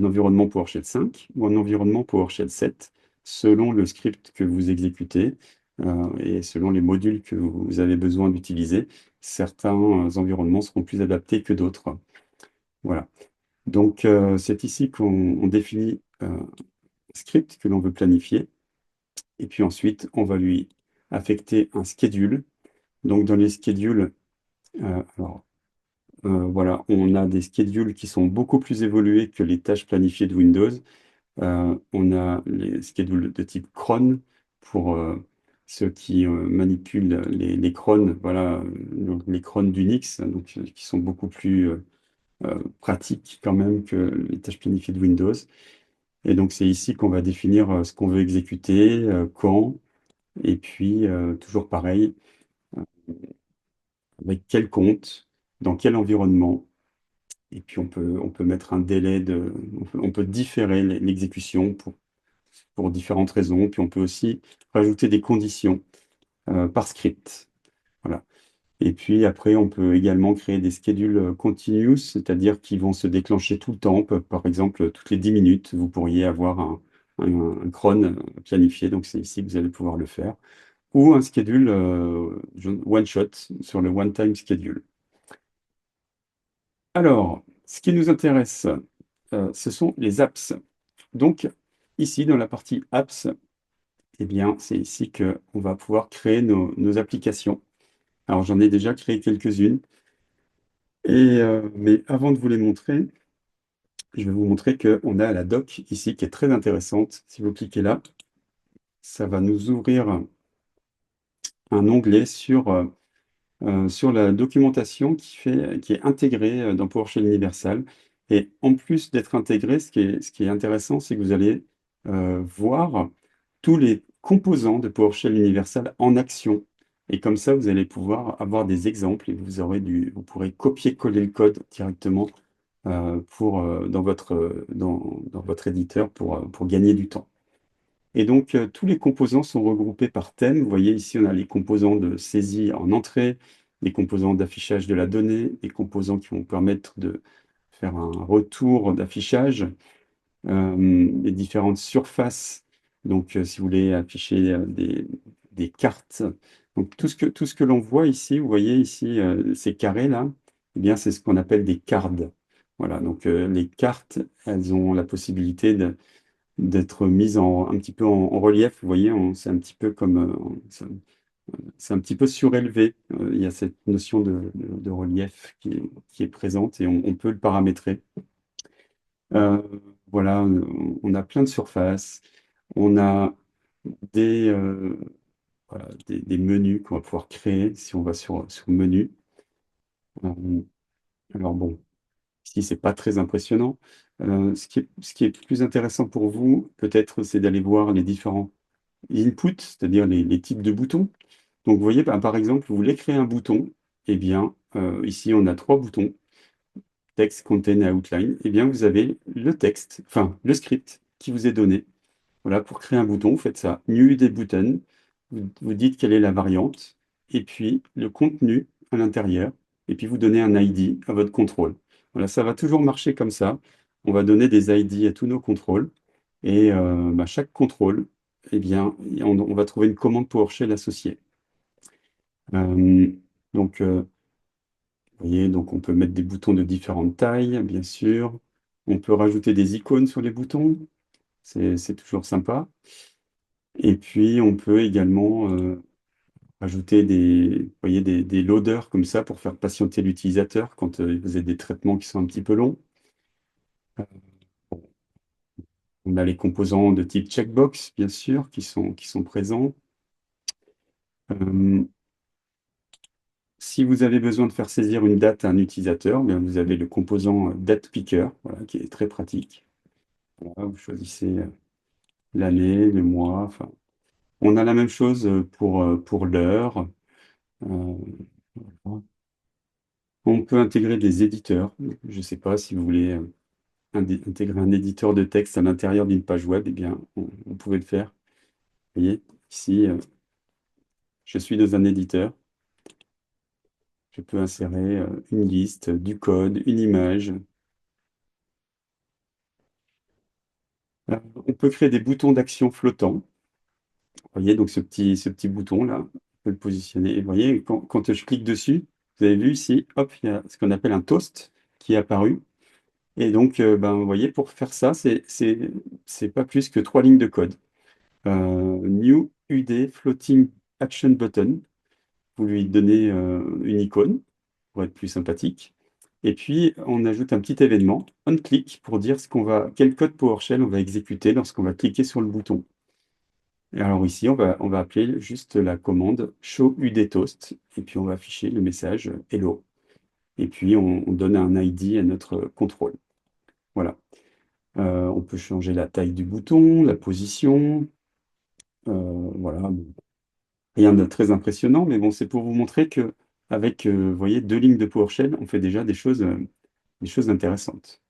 environnement PowerShell 5 ou un environnement PowerShell 7, selon le script que vous exécutez et selon les modules que vous avez besoin d'utiliser. Certains environnements seront plus adaptés que d'autres. Voilà. Donc, c'est ici qu'on définit un script que l'on veut planifier. Et puis ensuite, on va lui affecter un schedule. Donc, dans les schedules, alors, voilà, on a des schedules qui sont beaucoup plus évolués que les tâches planifiées de Windows. On a les schedules de type cron pour ceux qui manipulent les crons, voilà, donc les crons d'Unix, donc, qui sont beaucoup plus pratiques quand même que les tâches planifiées de Windows. Et donc, c'est ici qu'on va définir ce qu'on veut exécuter, quand, et puis toujours pareil, avec quel compte, dans quel environnement. Et puis, on peut mettre un délai on peut différer l'exécution pour différentes raisons. Puis, on peut aussi rajouter des conditions par script. Voilà. Et puis, après, on peut également créer des schedules continuous, c'est-à-dire qui vont se déclencher tout le temps. Par exemple, toutes les 10 minutes, vous pourriez avoir un cron planifié. Donc, c'est ici que vous allez pouvoir le faire. Ou un schedule one-shot sur le one-time schedule. Alors, ce qui nous intéresse, ce sont les apps. Donc, ici, dans la partie apps, eh bien, c'est ici qu'on va pouvoir créer nos applications. Alors, j'en ai déjà créé quelques-unes. Mais avant de vous les montrer, je vais vous montrer qu'on a la doc ici qui est très intéressante. Si vous cliquez là, ça va nous ouvrir un onglet sur la documentation qui est intégrée dans PowerShell Universal. Et en plus d'être intégré, ce qui est intéressant, c'est que vous allez voir tous les composants de PowerShell Universal en action. Et comme ça, vous allez pouvoir avoir des exemples et vous pourrez copier-coller le code directement dans votre éditeur pour gagner du temps. Et donc, tous les composants sont regroupés par thème. Vous voyez ici, on a les composants de saisie en entrée, les composants d'affichage de la donnée, les composants qui vont permettre de faire un retour d'affichage, les différentes surfaces. Donc, si vous voulez afficher des cartes, donc tout ce que l'on voit ici, vous voyez ici ces carrés-là, eh bien, c'est ce qu'on appelle des cards. Voilà, donc les cartes, elles ont la possibilité d'être mise un petit peu en relief. Vous voyez, c'est un petit peu comme c'est un petit peu surélevé. Il y a cette notion de relief qui est présente et on peut le paramétrer. Euh, voilà, on a plein de surfaces. On a des, euh, des menus qu'on va pouvoir créer si on va sur menu. Euh, alors bon, ici, c'est pas très impressionnant. Ce qui est plus intéressant pour vous, peut-être, c'est d'aller voir les différents inputs, c'est-à-dire les types de boutons. Donc, vous voyez, par exemple, vous voulez créer un bouton. Eh bien, ici, on a trois boutons, Text, Content et Outline. Eh bien, vous avez le texte, enfin, le script qui vous est donné. Voilà, pour créer un bouton, vous faites ça, New des Button, vous dites quelle est la variante, et puis le contenu à l'intérieur, et puis vous donnez un ID à votre contrôle. Voilà, ça va toujours marcher comme ça. On va donner des ID à tous nos contrôles, et chaque contrôle, eh bien, on va trouver une commande PowerShell associée. Euh, donc, vous voyez, donc on peut mettre des boutons de différentes tailles, bien sûr. On peut rajouter des icônes sur les boutons, c'est toujours sympa. Et puis, on peut également ajouter vous voyez, des loaders comme ça pour faire patienter l'utilisateur quand vous avez des traitements qui sont un petit peu longs. Euh, On a les composants de type checkbox, bien sûr, qui sont présents. Euh, Si vous avez besoin de faire saisir une date à un utilisateur, bien, vous avez le composant date picker, voilà, qui est très pratique. Voilà, vous choisissez l'année, le mois. Enfin, on a la même chose pour l'heure. Euh, voilà. On peut intégrer des éditeurs. Je ne sais pas si vous voulez intégrer un éditeur de texte à l'intérieur d'une page web, eh bien, on pouvait le faire. Vous voyez, ici, je suis dans un éditeur. Je peux insérer une liste, du code, une image. On peut créer des boutons d'action flottants. Vous voyez, donc ce petit bouton-là, on peut le positionner. Et vous voyez, quand je clique dessus, vous avez vu ici, hop, il y a ce qu'on appelle un toast qui est apparu. Et donc, vous voyez, pour faire ça, c'est pas plus que trois lignes de code. New UD Floating Action Button. Vous lui donnez une icône pour être plus sympathique. Et puis, on ajoute un petit événement, onClick, pour dire quel code PowerShell on va exécuter lorsqu'on va cliquer sur le bouton. Et alors ici, on va appeler juste la commande show UD Toast, et puis on va afficher le message Hello. Et puis, on donne un ID à notre contrôle. Voilà. On peut changer la taille du bouton, la position. Voilà. Rien de très impressionnant, mais bon, c'est pour vous montrer que avec, vous voyez, deux lignes de PowerShell, on fait déjà des choses intéressantes.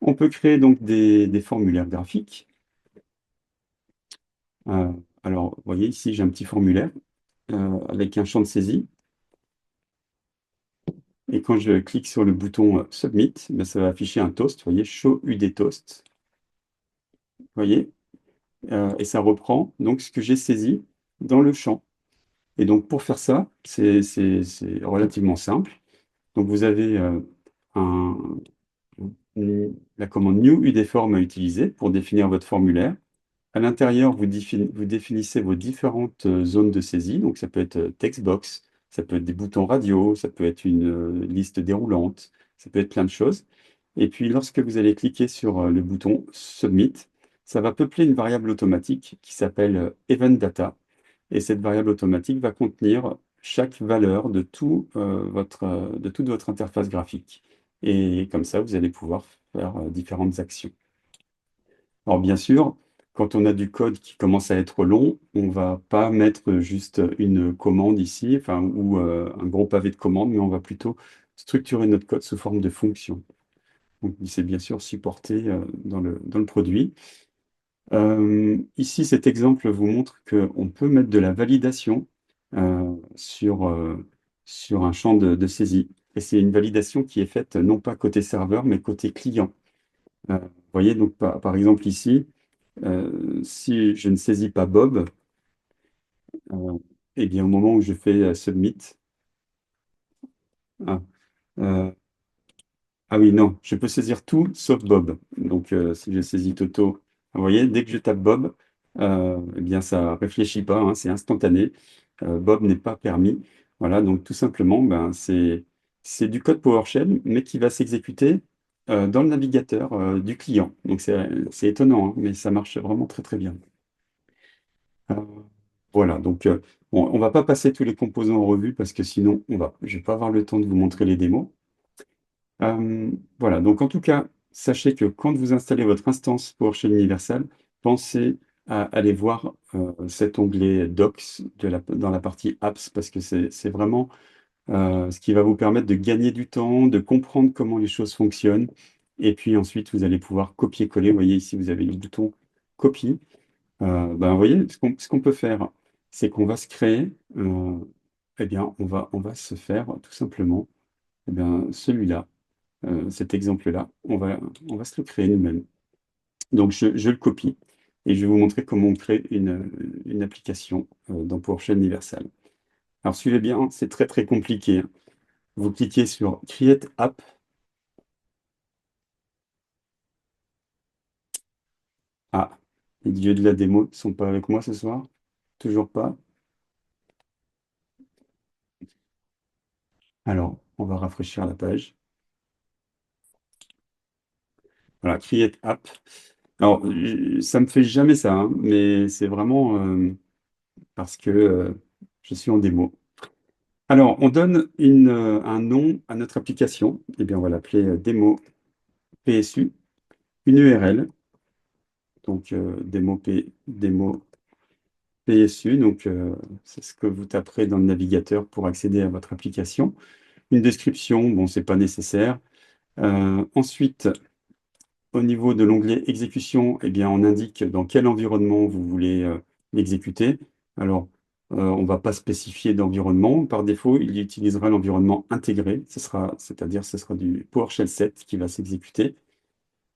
On peut créer donc des formulaires graphiques. Euh, alors, vous voyez, ici, j'ai un petit formulaire avec un champ de saisie. Et quand je clique sur le bouton Submit, ben, ça va afficher un toast, vous voyez, Show UD Toast. Vous voyez, et ça reprend donc ce que j'ai saisi dans le champ. Et donc, pour faire ça, c'est relativement simple. Donc, vous avez un, la commande New UD-Form à utiliser pour définir votre formulaire. À l'intérieur, vous définissez vos différentes zones de saisie. Donc, ça peut être textbox, ça peut être des boutons radio, ça peut être une liste déroulante, ça peut être plein de choses. Et puis, lorsque vous allez cliquer sur le bouton Submit, ça va peupler une variable automatique qui s'appelle Event Data. Et cette variable automatique va contenir chaque valeur de toute votre interface graphique. et comme ça, vous allez pouvoir faire différentes actions. Alors bien sûr, quand on a du code qui commence à être long, on va pas mettre juste une commande ici, enfin, ou un gros pavé de commande, mais on va plutôt structurer notre code sous forme de fonction. Donc, c'est bien sûr supporté dans le produit. Ici, cet exemple vous montre qu'on peut mettre de la validation sur un champ de saisie. Et c'est une validation qui est faite non pas côté serveur, mais côté client. Vous voyez, donc par exemple ici, si je ne saisis pas Bob, euh, eh bien au moment où je fais Submit, ah, euh, ah oui, non, je peux saisir tout sauf Bob. Donc, si je saisis Toto, vous voyez, dès que je tape Bob, eh bien, ça réfléchit pas, hein, c'est instantané. Bob n'est pas permis. Voilà, donc tout simplement, ben, c'est du code PowerShell, mais qui va s'exécuter dans le navigateur du client. Donc, c'est étonnant, hein, mais ça marche vraiment très, très bien. Euh, voilà, donc bon, on va pas passer tous les composants en revue parce que sinon, je vais pas avoir le temps de vous montrer les démos. Voilà, donc en tout cas, sachez que quand vous installez votre instance PowerShell Universal, pensez à aller voir cet onglet Docs dans la partie Apps parce que c'est vraiment ce qui va vous permettre de gagner du temps, de comprendre comment les choses fonctionnent. Et puis ensuite, vous allez pouvoir copier-coller. Vous voyez ici, vous avez le bouton copie. Ben, vous voyez, ce qu'on peut faire, c'est qu'on va se créer, eh bien, on va se faire tout simplement eh bien, celui-là cet exemple-là, on va se le créer nous-mêmes. Donc, je le copie et je vais vous montrer comment on crée une application dans PowerShell Universal. Alors, suivez bien, c'est très, très compliqué, hein. Vous cliquez sur Create App. Ah, les dieux de la démo ne sont pas avec moi ce soir? Toujours pas? Alors, on va rafraîchir la page. Voilà, Create App. Alors, ça me fait jamais ça, hein, mais c'est vraiment parce que je suis en démo. Alors, on donne un nom à notre application. Eh bien, on va l'appeler démo PSU, une URL, donc démo PSU, donc c'est ce que vous taperez dans le navigateur pour accéder à votre application. Une description, bon, c'est pas nécessaire. Ensuite, au niveau de l'onglet exécution, eh bien, on indique dans quel environnement vous voulez l'exécuter. Alors, on ne va pas spécifier d'environnement. Par défaut, il utilisera l'environnement intégré. C'est-à-dire ce sera du PowerShell 7 qui va s'exécuter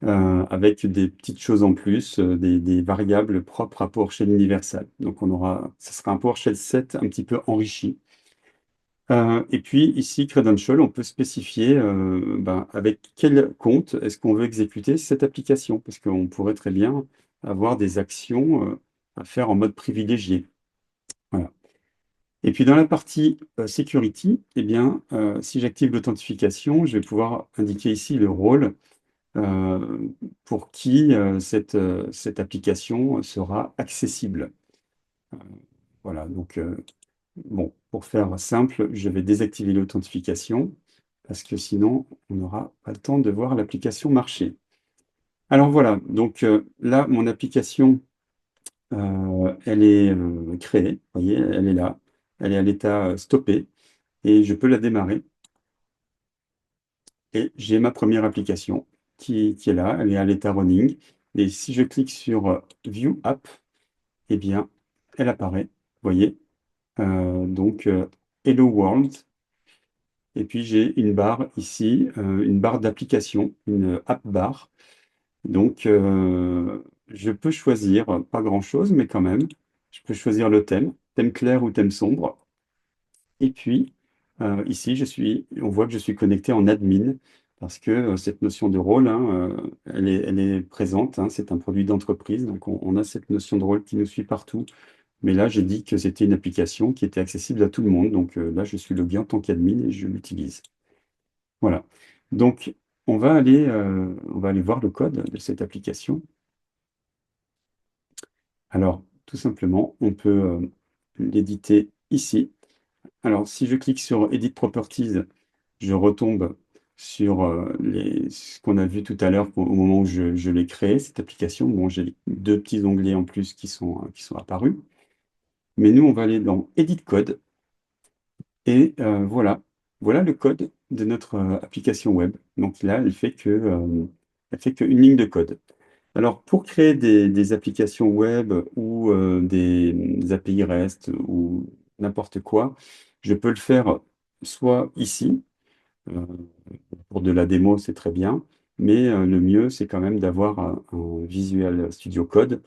avec des petites choses en plus, des variables propres à PowerShell Universal. Donc, ce sera un PowerShell 7 un petit peu enrichi. Et puis ici, Credential, on peut spécifier ben, avec quel compte est-ce qu'on veut exécuter cette application, parce qu'on pourrait très bien avoir des actions à faire en mode privilégié. Voilà. Et puis dans la partie Security, eh bien, si j'active l'authentification, je vais pouvoir indiquer ici le rôle euh, pour qui cette application sera accessible. Euh, voilà, donc bon, pour faire simple, je vais désactiver l'authentification parce que sinon, on n'aura pas le temps de voir l'application marcher. Alors voilà, donc là, mon application, elle est créée, vous voyez, elle est là, elle est à l'état stoppé et je peux la démarrer. Et j'ai ma première application qui est là, elle est à l'état running. Et si je clique sur View App, eh bien, elle apparaît, vous voyez, donc Hello World. Et puis j'ai une barre ici, une barre d'application, une app bar. Donc je peux choisir, pas grand-chose, mais quand même, je peux choisir le thème clair ou thème sombre. Et puis ici, on voit que je suis connecté en admin parce que cette notion de rôle, hein, elle est présente, hein, c'est un produit d'entreprise, donc on a cette notion de rôle qui nous suit partout. Mais là, j'ai dit que c'était une application qui était accessible à tout le monde. Donc là, je suis logué en tant qu'admin et je l'utilise. Voilà. Donc, on va aller voir le code de cette application. Alors, tout simplement, on peut l'éditer ici. Alors, si je clique sur Edit Properties, je retombe sur ce qu'on a vu tout à l'heure au moment où je l'ai créé, cette application. Bon, j'ai deux petits onglets en plus qui sont apparus. Mais nous, on va aller dans Edit Code et voilà. Voilà le code de notre application web. Donc là, elle fait qu'une ligne de code. Alors, pour créer des applications web ou des API REST ou n'importe quoi, je peux le faire soit ici, euh, pour de la démo, c'est très bien, mais le mieux, c'est quand même d'avoir un Visual Studio Code,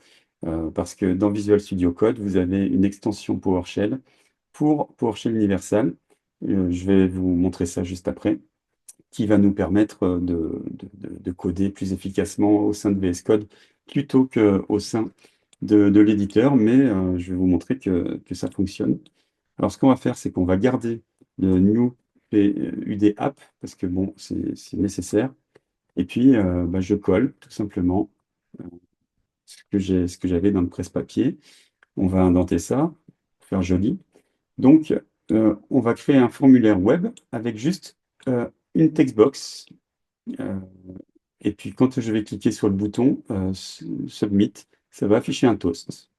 parce que dans Visual Studio Code, vous avez une extension PowerShell pour PowerShell Universal. Je vais vous montrer ça juste après, qui va nous permettre de coder plus efficacement au sein de VS Code plutôt qu'au sein de l'éditeur, mais je vais vous montrer que ça fonctionne. Alors, ce qu'on va faire, c'est qu'on va garder le new UD app, parce que bon, c'est nécessaire. Et puis, bah, je colle tout simplement euh, ce que j'avais dans le presse-papier. On va indenter ça, faire joli. Donc, on va créer un formulaire web avec juste une textbox. Euh, et puis, quand je vais cliquer sur le bouton Submit, ça va afficher un toast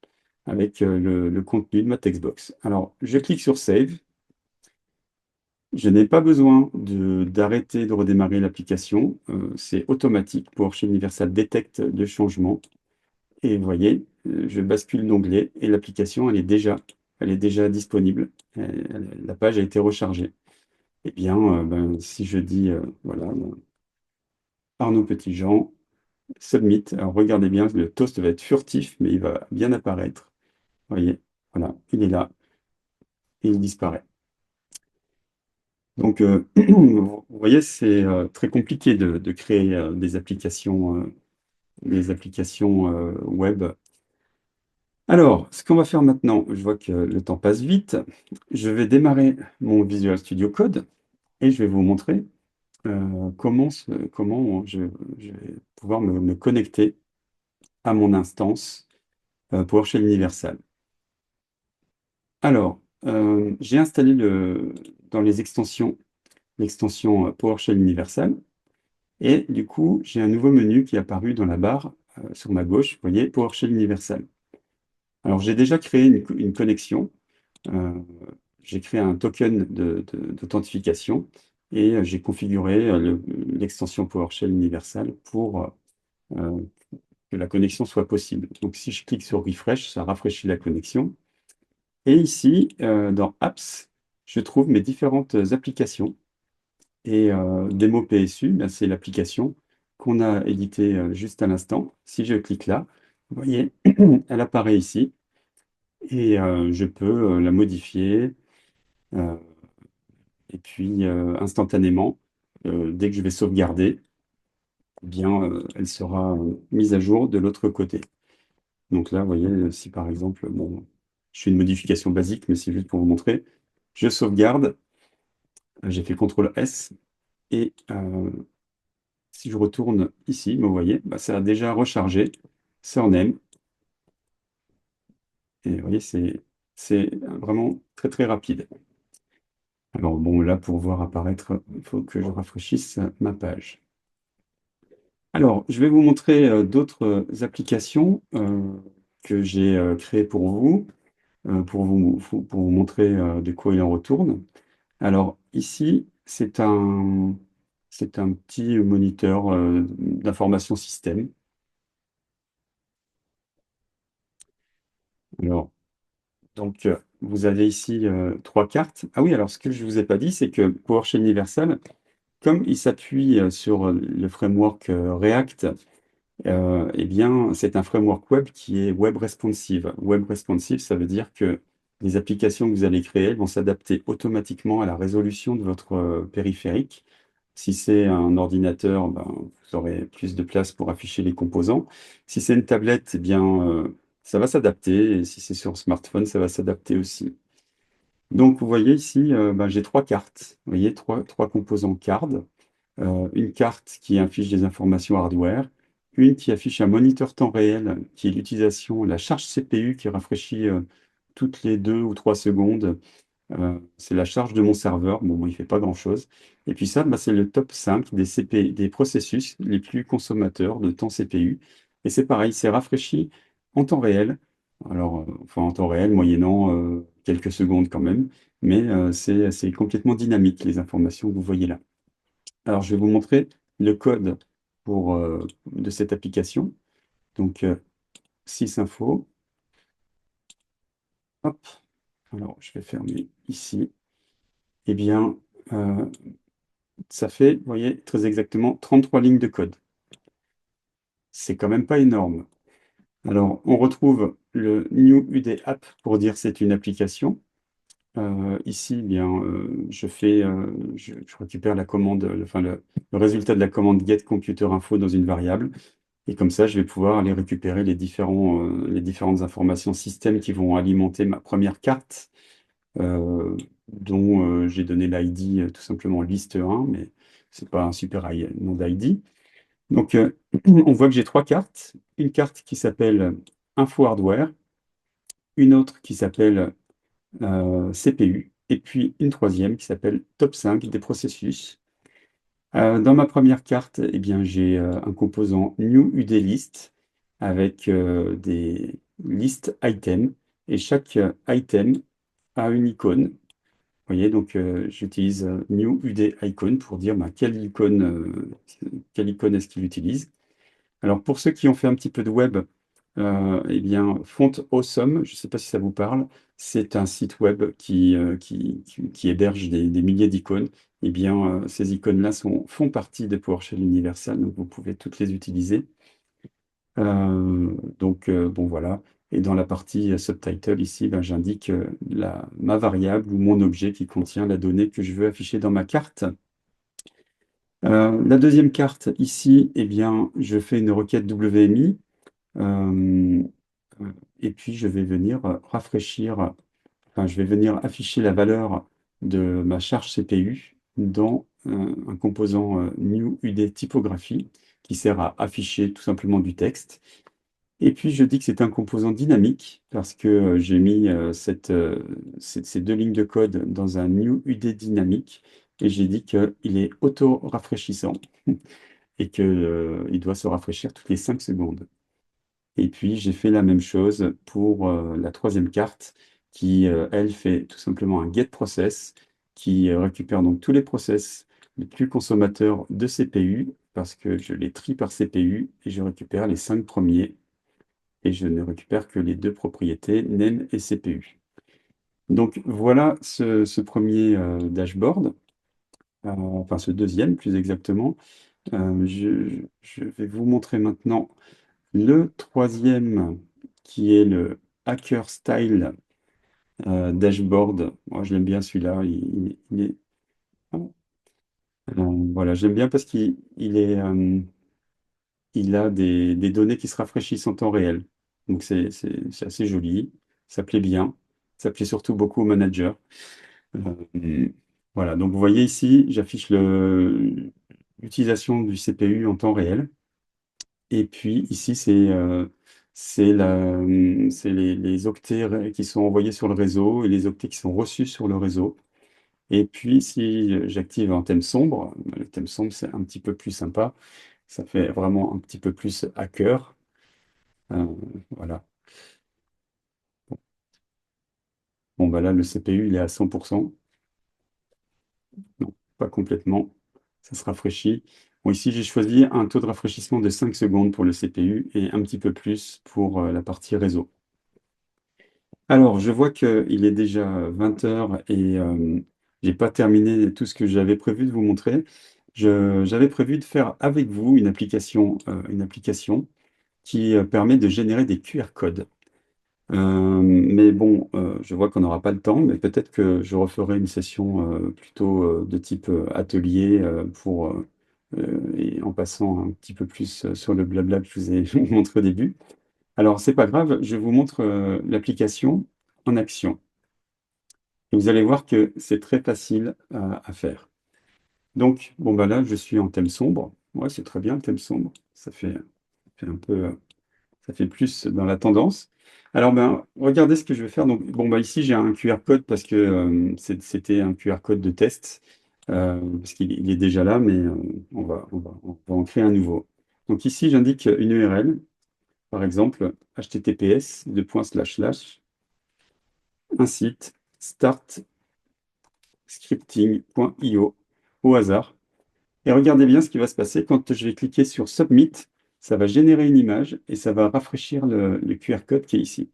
avec le contenu de ma textbox. Alors, je clique sur Save. Je n'ai pas besoin d'arrêter de redémarrer l'application. C'est automatique. PowerShell Universal détecte le changement. Et vous voyez, je bascule d'onglet et l'application, elle est déjà disponible. La page a été rechargée. Eh bien, ben, si je dis, voilà, ben, Arnaud Petitjean, Submit. Alors regardez bien, le toast va être furtif, mais il va bien apparaître. Vous voyez, voilà, il est là et il disparaît. Donc, vous voyez, c'est très compliqué de créer des applications web. Alors, ce qu'on va faire maintenant, je vois que le temps passe vite. Je vais démarrer mon Visual Studio Code et je vais vous montrer comment je vais pouvoir me connecter à mon instance PowerShell Universal. Alors, j'ai installé dans les extensions l'extension PowerShell Universal. Et du coup, j'ai un nouveau menu qui est apparu dans la barre sur ma gauche. Vous voyez, PowerShell Universal. Alors, j'ai déjà créé une connexion. Euh, j'ai créé un token d'authentification et j'ai configuré l'extension PowerShell Universal pour euh, que la connexion soit possible. Donc, si je clique sur Refresh, ça rafraîchit la connexion. Et ici, dans Apps, je trouve mes différentes applications. Et Démo PSU, ben, c'est l'application qu'on a éditée juste à l'instant. Si je clique là, vous voyez, elle apparaît ici et je peux la modifier euh, et puis instantanément, dès que je vais sauvegarder, eh bien, elle sera mise à jour de l'autre côté. Donc là, vous voyez, si par exemple, bon, je fais une modification basique, mais c'est juste pour vous montrer, je sauvegarde, j'ai fait CTRL S et si je retourne ici, vous voyez, bah, ça a déjà rechargé Surname. Et vous voyez, c'est vraiment très très rapide. Alors bon, là, pour voir apparaître, il faut que je rafraîchisse ma page. Alors, je vais vous montrer d'autres applications que j'ai créées pour vous montrer de quoi il en retourne. Alors ici, c'est un petit moniteur d'information système. Alors, donc, vous avez ici trois cartes. Ah oui, alors ce que je ne vous ai pas dit, c'est que PowerShell Universal, comme il s'appuie sur le framework React, eh bien, c'est un framework web qui est web responsive. Web responsive, ça veut dire que les applications que vous allez créer vont s'adapter automatiquement à la résolution de votre périphérique. Si c'est un ordinateur, ben, vous aurez plus de place pour afficher les composants. Si c'est une tablette, eh bien, ça va s'adapter. Et si c'est sur smartphone, ça va s'adapter aussi. Donc, vous voyez ici, ben, j'ai trois cartes. Vous voyez, trois composants card. Une carte qui affiche des informations hardware, une qui affiche un moniteur temps réel, qui est la charge CPU qui rafraîchit toutes les 2 ou 3 secondes C'est la charge de mon serveur. Bon, il fait pas grand-chose. Et puis ça, bah, c'est le top 5 des processus les plus consommateurs de temps CPU. Et c'est pareil, c'est rafraîchi en temps réel. Alors, enfin, en temps réel, moyennant quelques secondes quand même. Mais c'est complètement dynamique, les informations que vous voyez là. Alors, je vais vous montrer le code de cette application. Donc, 6info. Hop. Alors, je vais fermer ici. Eh bien, euh, ça fait, vous voyez, très exactement 33 lignes de code. C'est quand même pas énorme. Alors, on retrouve le New UD App pour dire c'est une application. Ici, eh bien, je récupère la commande, le résultat de la commande get computer info dans une variable. Et comme ça, je vais pouvoir aller récupérer les différentes informations système qui vont alimenter ma première carte, dont j'ai donné l'ID tout simplement liste 1, mais c'est pas un super nom d'ID. Donc, on voit que j'ai trois cartes. Une carte qui s'appelle Info Hardware, une autre qui s'appelle CPU, et puis une troisième qui s'appelle Top 5 des processus. Dans ma première carte, eh bien, j'ai un composant New UD List avec des listes items, et chaque item a une icône. Vous voyez, donc j'utilise New UD Icon pour dire bah, quelle icône est-ce qu'il utilise. Alors, pour ceux qui ont fait un petit peu de web, eh bien, Font Awesome, je ne sais pas si ça vous parle, c'est un site web qui héberge des milliers d'icônes. Eh bien, ces icônes-là font partie de PowerShell Universal, donc vous pouvez toutes les utiliser. Bon, voilà. Et dans la partie subtitle, ici, ben, j'indique ma variable ou mon objet qui contient la donnée que je veux afficher dans ma carte. La deuxième carte, ici, eh bien, je fais une requête WMI. Euh, et puis, je vais venir rafraîchir, enfin, je vais venir afficher la valeur de ma charge CPU dans un composant New UD typographie qui sert à afficher tout simplement du texte. Et puis, je dis que c'est un composant dynamique parce que j'ai mis ces deux lignes de code dans un New UD dynamique et j'ai dit qu'il est auto-rafraîchissant et qu'il doit se rafraîchir toutes les 5 secondes. Et puis, j'ai fait la même chose pour la troisième carte qui, elle, fait tout simplement un get process qui récupère donc tous les process les plus consommateurs de CPU parce que je les trie par CPU et je récupère les 5 premiers et je ne récupère que les deux propriétés name et CPU. Donc, voilà ce premier dashboard, enfin ce deuxième plus exactement. Je vais vous montrer maintenant le troisième, qui est le Hacker Style Dashboard. Moi, je l'aime bien celui-là. Voilà, j'aime bien parce il a des données qui se rafraîchissent en temps réel. Donc, c'est assez joli. Ça plaît bien. Ça plaît surtout beaucoup aux managers. Euh, voilà, donc vous voyez ici, j'affiche l'utilisation du CPU en temps réel. Et puis ici, c'est les octets qui sont envoyés sur le réseau et les octets qui sont reçus sur le réseau. Et puis si j'active un thème sombre, le thème sombre, c'est un petit peu plus sympa. Ça fait vraiment un petit peu plus hacker. Euh, voilà. Bon, bah là, le CPU, il est à 100%. Non, pas complètement. Ça se rafraîchit. Bon, ici, j'ai choisi un taux de rafraîchissement de 5 secondes pour le CPU et un petit peu plus pour la partie réseau. Alors, je vois qu'il est déjà 20 heures et j'ai pas terminé tout ce que j'avais prévu de vous montrer. J'avais prévu de faire avec vous une application qui permet de générer des QR codes. Mais bon, je vois qu'on n'aura pas le temps, mais peut-être que je referai une session plutôt de type atelier et en passant un petit peu plus sur le blabla que je vous ai montré au début. Alors, c'est pas grave, je vous montre l'application en action. Et vous allez voir que c'est très facile à faire. Donc, bon, bah là, je suis en thème sombre. Ouais, c'est très bien le thème sombre. Ça fait un peu, ça fait plus dans la tendance. Alors, ben, regardez ce que je vais faire. Donc, bon, bah, ici, j'ai un QR code parce que c'était un QR code de test, parce qu'il est déjà là, mais on va en créer un nouveau. Donc, ici, j'indique une URL, par exemple, https un site startscripting.io au hasard. Et regardez bien ce qui va se passer quand je vais cliquer sur Submit. Ça va générer une image et ça va rafraîchir le QR code qui est ici.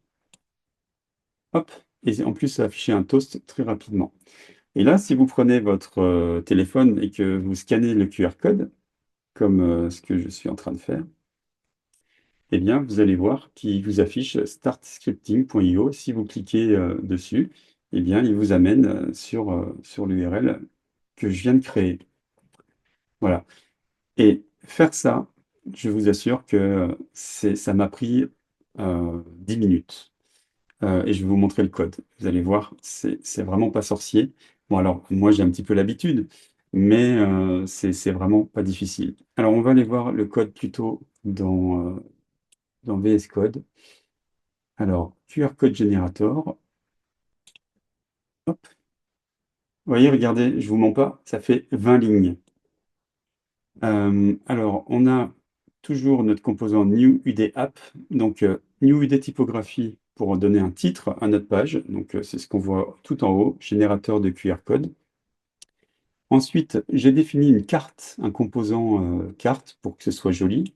Hop, et en plus, ça va afficher un toast très rapidement. Et là, si vous prenez votre téléphone et que vous scannez le QR code, comme ce que je suis en train de faire, eh bien, vous allez voir qu'il vous affiche startscripting.io. Si vous cliquez dessus, eh bien, il vous amène sur l'URL que je viens de créer. Voilà. Et faire ça, je vous assure que ça m'a pris 10 minutes. Et je vais vous montrer le code. Vous allez voir, c'est vraiment pas sorcier. Bon, alors, moi, j'ai un petit peu l'habitude, mais c'est vraiment pas difficile. Alors, on va aller voir le code plutôt dans VS Code. Alors, QR Code Generator. Hop. Vous voyez, regardez, je vous mens pas, ça fait 20 lignes. Alors, on a toujours notre composant New UD App. Donc, New UD typographie pour donner un titre à notre page. Donc, c'est ce qu'on voit tout en haut, générateur de QR code. Ensuite, j'ai défini une carte, un composant carte pour que ce soit joli.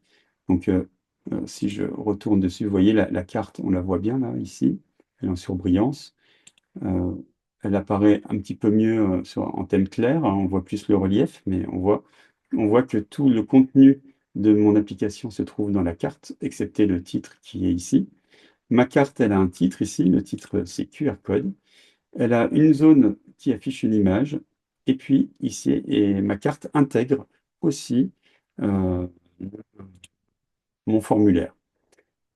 Donc, si je retourne dessus, vous voyez la carte, on la voit bien là, ici. Elle est en surbrillance. Euh, Elle apparaît un petit peu mieux en thème clair, hein, on voit plus le relief, mais on voit que tout le contenu de mon application se trouve dans la carte, excepté le titre qui est ici. Ma carte, elle a un titre ici, le titre c'est QR code. Elle a une zone qui affiche une image, et puis ici, et ma carte intègre aussi euh, mon formulaire.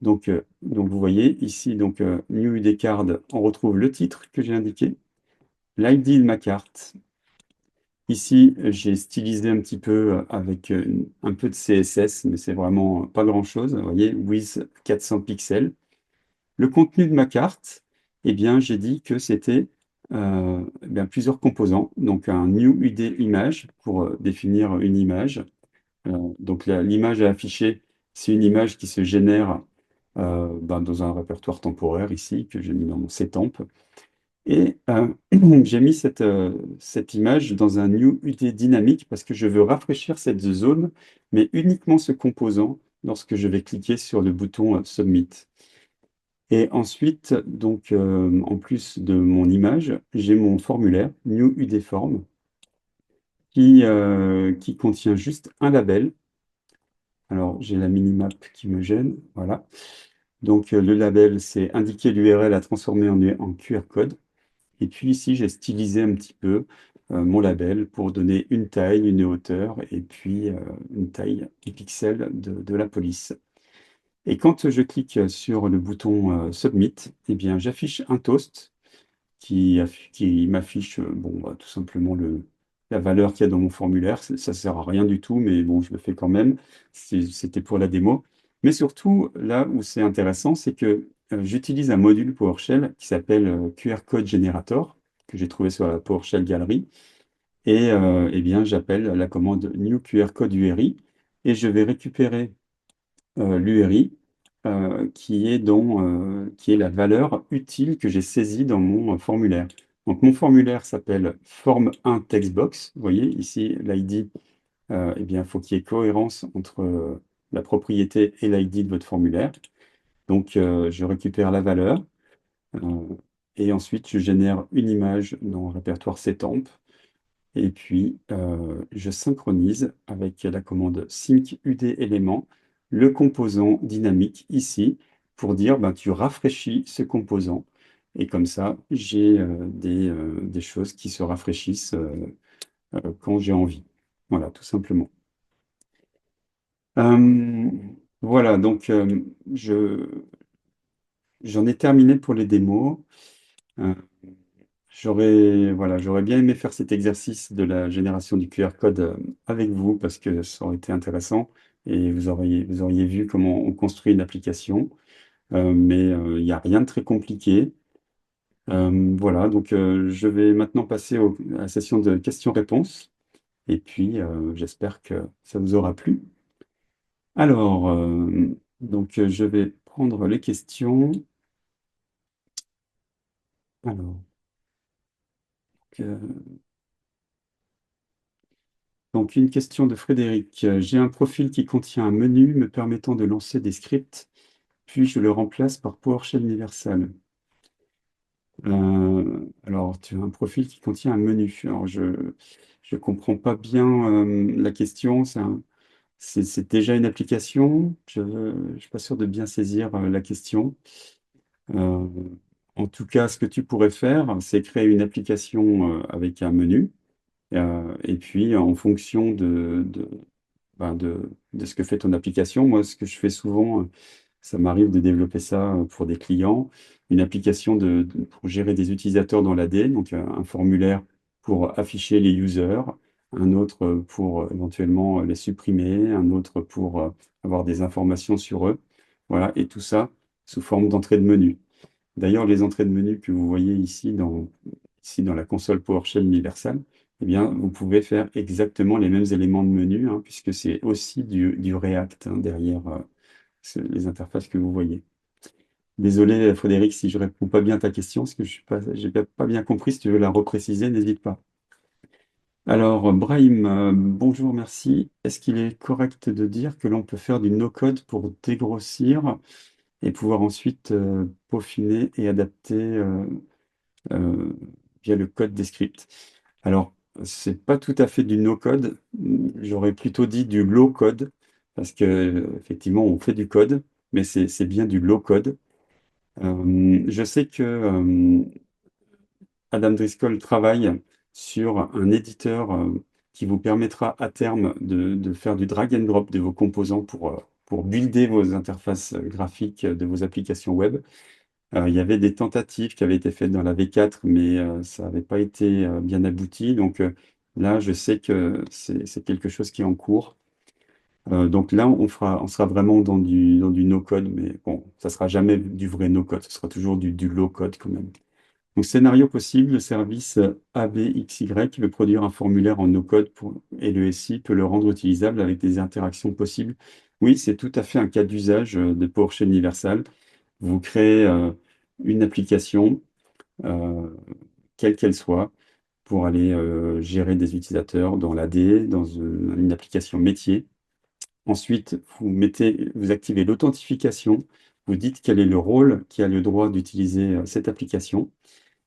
Donc vous voyez ici, donc New ID Card, on retrouve le titre que j'ai indiqué, l'ID de ma carte. Ici, j'ai stylisé un petit peu avec un peu de CSS, mais c'est vraiment pas grand-chose. Vous voyez, with 400 pixels. Le contenu de ma carte, eh bien, j'ai dit que c'était eh bien, plusieurs composants. Donc, un new UD image pour définir une image. Donc, l'image à afficher, c'est une image qui se génère ben, dans un répertoire temporaire ici, que j'ai mis dans mon setemp. Et j'ai mis cette image dans un New UD dynamique parce que je veux rafraîchir cette zone, mais uniquement ce composant lorsque je vais cliquer sur le bouton Submit. Et ensuite, donc, en plus de mon image, j'ai mon formulaire New UD Form qui contient juste un label. Alors, j'ai la minimap qui me gêne. Voilà. Donc, le label, c'est indiquer l'URL à transformer en QR code. Et puis ici, j'ai stylisé un petit peu mon label pour donner une taille, une hauteur et puis une taille en pixels de la police. Et quand je clique sur le bouton Submit, eh bien, j'affiche un toast qui m'affiche bon, bah, tout simplement la valeur qu'il y a dans mon formulaire. Ça ne sert à rien du tout, mais bon, je le fais quand même. C'était pour la démo. Mais surtout, là où c'est intéressant, c'est que j'utilise un module PowerShell qui s'appelle QR Code Generator, que j'ai trouvé sur la PowerShell Gallery. Et eh bien, j'appelle la commande New QR Code URI et je vais récupérer l'URI qui est la valeur utile que j'ai saisie dans mon formulaire. Donc mon formulaire s'appelle form 1 textbox. Vous voyez ici l'ID, eh bien, il faut qu'il y ait cohérence entre la propriété et l'ID de votre formulaire. Donc je récupère la valeur et ensuite je génère une image dans le répertoire setemp. Et puis, je synchronise avec la commande sync UD élément le composant dynamique ici pour dire ben, tu rafraîchis ce composant. Et comme ça, j'ai des choses qui se rafraîchissent quand j'ai envie. Voilà, tout simplement. Euh, voilà, donc j'en ai terminé pour les démos. Euh, j'aurais bien aimé faire cet exercice de la génération du QR code avec vous parce que ça aurait été intéressant et vous auriez vu comment on construit une application. mais il n'y a rien de très compliqué. Voilà, donc je vais maintenant passer à la session de questions-réponses, et puis j'espère que ça vous aura plu. Alors, donc je vais prendre les questions. Alors, euh, donc une question de Frédéric. J'ai un profil qui contient un menu me permettant de lancer des scripts, puis je le remplace par PowerShell Universal. Alors, tu as un profil qui contient un menu. Alors, je comprends pas bien la question. C'est déjà une application. Je ne suis pas sûr de bien saisir la question. Euh, En tout cas, ce que tu pourrais faire, c'est créer une application avec un menu. Et puis, en fonction ben, de ce que fait ton application, moi, ce que je fais souvent, ça m'arrive de développer ça pour des clients, une application pour gérer des utilisateurs dans l'AD, donc un formulaire pour afficher les users, un autre pour éventuellement les supprimer, un autre pour avoir des informations sur eux. Voilà, et tout ça sous forme d'entrée de menu. D'ailleurs, les entrées de menu que vous voyez ici dans la console PowerShell universelle, eh bien, vous pouvez faire exactement les mêmes éléments de menu, hein, puisque c'est aussi du React hein, derrière les interfaces que vous voyez. Désolé, Frédéric, si je réponds pas bien à ta question, parce que je suis pas, j'ai pas bien compris. Si tu veux la repréciser, n'hésite pas. Alors, Brahim, bonjour, merci. Est-ce qu'il est correct de dire que l'on peut faire du no-code pour dégrossir et pouvoir ensuite peaufiner et adapter euh, via le code des scripts? Alors, c'est pas tout à fait du no-code. J'aurais plutôt dit du low-code, parce que effectivement, on fait du code, mais c'est bien du low-code. Je sais que Adam Driscoll travaille sur un éditeur qui vous permettra à terme de faire du drag and drop de vos composants pour builder vos interfaces graphiques de vos applications web. Il y avait des tentatives qui avaient été faites dans la V4, mais ça n'avait pas été bien abouti. Donc là, je sais que c'est quelque chose qui est en cours. Donc là, on sera vraiment dans du no-code, mais bon, ça sera jamais du vrai no-code, ce sera toujours du low-code quand même. Donc, scénario possible, le service ABXY veut produire un formulaire en no-code et le SI peut le rendre utilisable avec des interactions possibles. Oui, c'est tout à fait un cas d'usage de PowerShell Universal. Vous créez une application, euh, quelle qu'elle soit, pour aller gérer des utilisateurs dans l'AD, dans une application métier. Ensuite, vous activez l'authentification. Vous dites quel est le rôle qui a le droit d'utiliser cette application.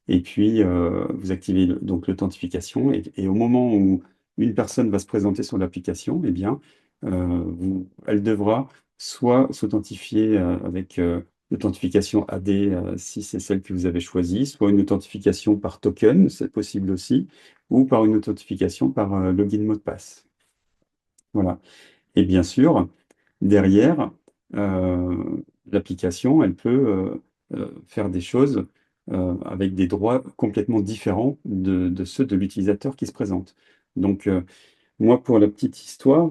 Et puis, vous activez donc l'authentification. Et au moment où une personne va se présenter sur l'application, eh bien, elle devra soit s'authentifier avec l'authentification AD si c'est celle que vous avez choisie, soit une authentification par token, c'est possible aussi, ou par une authentification par login mot de passe. Voilà. Et bien sûr, derrière, l'application, elle peut faire des choses avec des droits complètement différents de ceux de l'utilisateur qui se présente. Donc, moi, pour la petite histoire,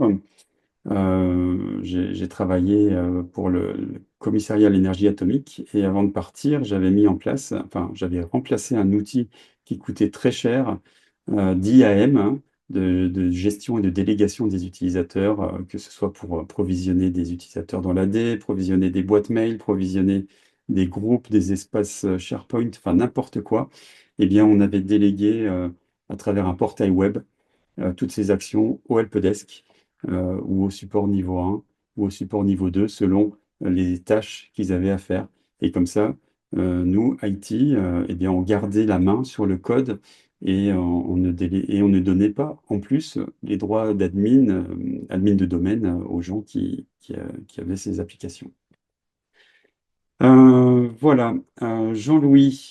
j'ai travaillé pour le commissariat à l'énergie atomique et avant de partir, j'avais mis en place, enfin, j'avais remplacé un outil qui coûtait très cher d'IAM, hein, de gestion et de délégation des utilisateurs, que ce soit pour provisionner des utilisateurs dans l'AD, provisionner des boîtes mail, provisionner des groupes, des espaces SharePoint, enfin n'importe quoi. Eh bien, on avait délégué à travers un portail web toutes ces actions au helpdesk ou au support niveau 1 ou au support niveau 2 selon les tâches qu'ils avaient à faire. Et comme ça, nous, IT, eh bien, on gardait la main sur le code et on ne donnait pas en plus les droits d'admin, admin de domaine aux gens qui avaient ces applications. Voilà, Jean-Louis.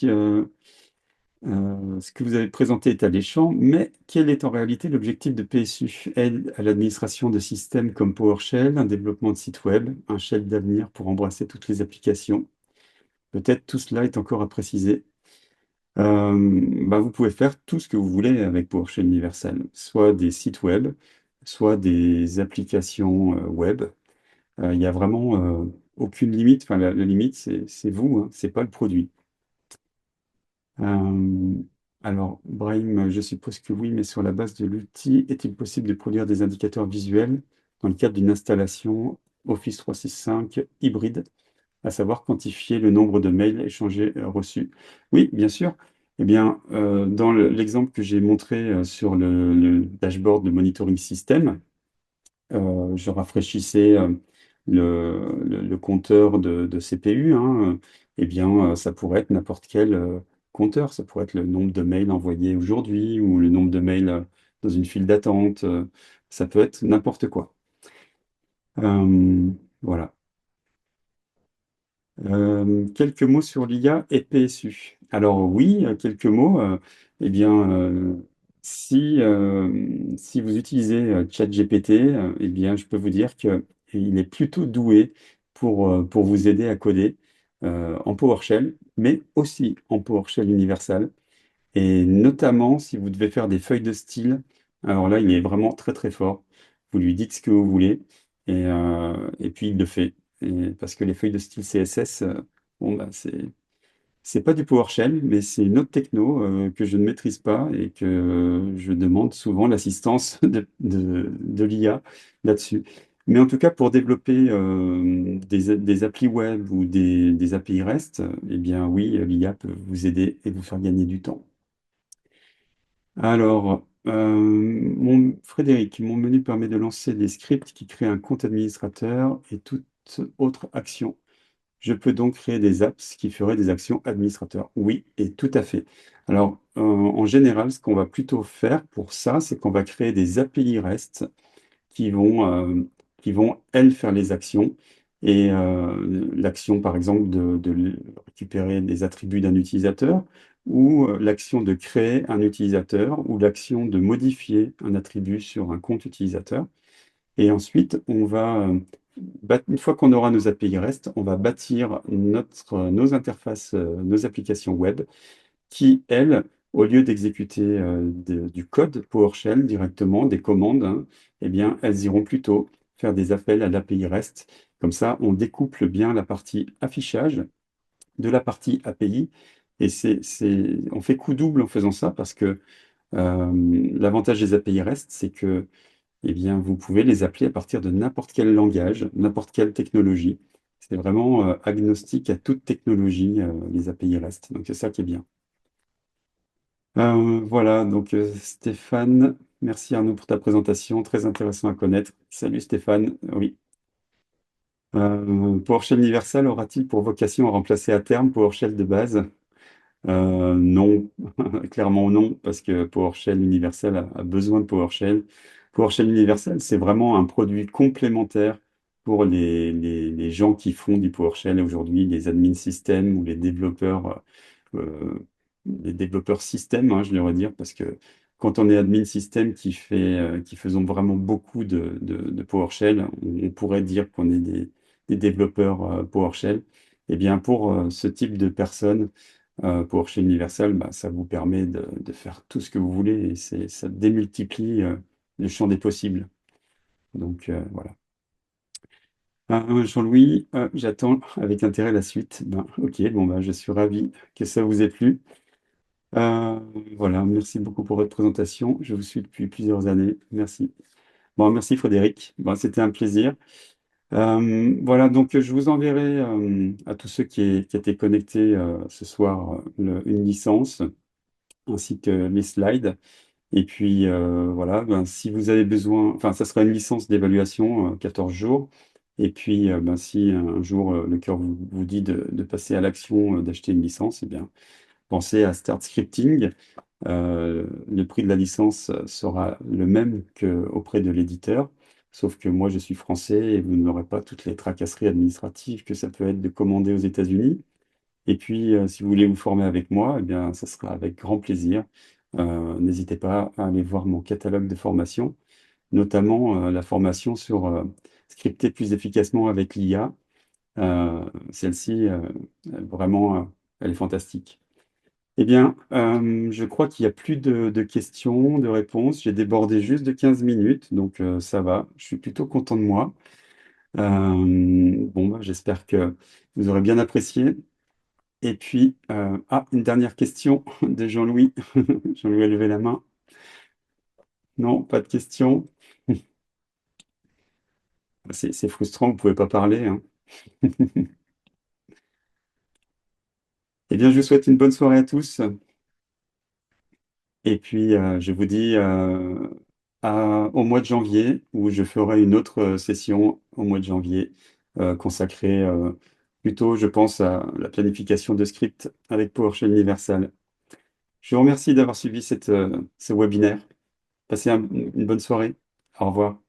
Ce que vous avez présenté est alléchant, mais quel est en réalité l'objectif de PSU? Aide à l'administration de systèmes comme PowerShell, un développement de site web, un shell d'avenir pour embrasser toutes les applications. Peut-être tout cela est encore à préciser. Vous pouvez faire tout ce que vous voulez avec PowerShell Universal, soit des sites web, soit des applications web. Il y a vraiment aucune limite. Enfin, la limite, c'est vous, hein, c'est pas le produit. Euh, alors, Brahim, je suppose que oui, mais sur la base de l'outil, est-il possible de produire des indicateurs visuels dans le cadre d'une installation Office 365 hybride, à savoir quantifier le nombre de mails échangés, reçus? Oui, bien sûr. Eh bien, dans l'exemple que j'ai montré sur le dashboard de monitoring system, je rafraîchissais le compteur de CPU, hein, eh bien, ça pourrait être n'importe quel compteur. Ça pourrait être le nombre de mails envoyés aujourd'hui ou le nombre de mails dans une file d'attente. Ça peut être n'importe quoi. Voilà. Quelques mots sur l'IA et PSU. Alors oui, quelques mots. Eh bien, si vous utilisez ChatGPT, eh bien, je peux vous dire qu'il est plutôt doué pour vous aider à coder en PowerShell, mais aussi en PowerShell Universal. Et notamment, si vous devez faire des feuilles de style, alors là, il est vraiment très très fort. Vous lui dites ce que vous voulez et puis il le fait. Parce que les feuilles de style CSS, bon, bah, c'est pas du PowerShell, mais c'est une autre techno que je ne maîtrise pas et que je demande souvent l'assistance de l'IA là-dessus. Mais en tout cas, pour développer des applis web ou des API REST, eh bien oui, l'IA peut vous aider et vous faire gagner du temps. Alors, Frédéric, mon menu permet de lancer des scripts qui créent un compte administrateur et toute autre action. Je peux donc créer des apps qui feraient des actions administrateurs. Oui, et tout à fait. Alors, en général, ce qu'on va plutôt faire pour ça, c'est qu'on va créer des API REST qui vont, euh, qui vont, elles, faire les actions. Et l'action, par exemple, de récupérer des attributs d'un utilisateur, ou l'action de créer un utilisateur, ou l'action de modifier un attribut sur un compte utilisateur. Et ensuite, une fois qu'on aura nos API REST, on va bâtir nos interfaces, nos applications web qui, elles, au lieu d'exécuter du code PowerShell directement, des commandes, hein, eh bien, elles iront plutôt faire des appels à l'API REST. Comme ça, on découple bien la partie affichage de la partie API. Et on fait coup double en faisant ça parce que l'avantage des API REST, c'est que eh bien, vous pouvez les appeler à partir de n'importe quel langage, n'importe quelle technologie. C'est vraiment agnostique à toute technologie, les API REST. Donc, c'est ça qui est bien. Voilà, donc Stéphane, merci Arnaud pour ta présentation, très intéressant à connaître. Salut Stéphane, oui. PowerShell Universal aura-t-il pour vocation à remplacer à terme PowerShell de base? Non, clairement non, parce que PowerShell Universal a besoin de PowerShell. PowerShell Universal, c'est vraiment un produit complémentaire pour les gens qui font du PowerShell aujourd'hui, les admin système ou les développeurs système, hein, je devrais dire, parce que quand on est admin système qui faisons vraiment beaucoup de PowerShell, on pourrait dire qu'on est des développeurs PowerShell. Eh bien, pour ce type de personnes, PowerShell Universal, bah, ça vous permet de faire tout ce que vous voulez et ça démultiplie le champ des possibles. Donc voilà. Jean-Louis, j'attends avec intérêt la suite. Ben, ok, bon, ben, je suis ravi que ça vous ait plu. Euh, voilà, merci beaucoup pour votre présentation. Je vous suis depuis plusieurs années. Merci. Bon, merci Frédéric. Bon, c'était un plaisir. Voilà, donc je vous enverrai à tous ceux qui étaient connectés ce soir une licence ainsi que les slides. Et puis voilà, ben, si vous avez besoin, enfin, ça sera une licence d'évaluation 14 jours. Et puis, ben, si un jour le cœur vous dit de passer à l'action, d'acheter une licence, eh bien, pensez à Start Scripting. Le prix de la licence sera le même qu'auprès de l'éditeur, sauf que moi, je suis français et vous n'aurez pas toutes les tracasseries administratives que ça peut être de commander aux États-Unis. Et puis, si vous voulez vous former avec moi, eh bien, ça sera avec grand plaisir. N'hésitez pas à aller voir mon catalogue de formation, notamment la formation sur scripter plus efficacement avec l'IA. Celle-ci, vraiment, elle est fantastique. Eh bien, je crois qu'il n'y a plus de questions, de réponses. J'ai débordé juste de 15 minutes, donc ça va. Je suis plutôt content de moi. Bon, bah, j'espère que vous aurez bien apprécié. Et puis, une dernière question de Jean-Louis. Jean-Louis a levé la main. Non, pas de question. C'est frustrant, vous ne pouvez pas parler, hein. Eh bien, je vous souhaite une bonne soirée à tous. Et puis, je vous dis au mois de janvier, où je ferai une autre session au mois de janvier, consacrée plutôt, je pense, à la planification de scripts avec PowerShell Universal. Je vous remercie d'avoir suivi ce webinaire. Passez une bonne soirée. Au revoir.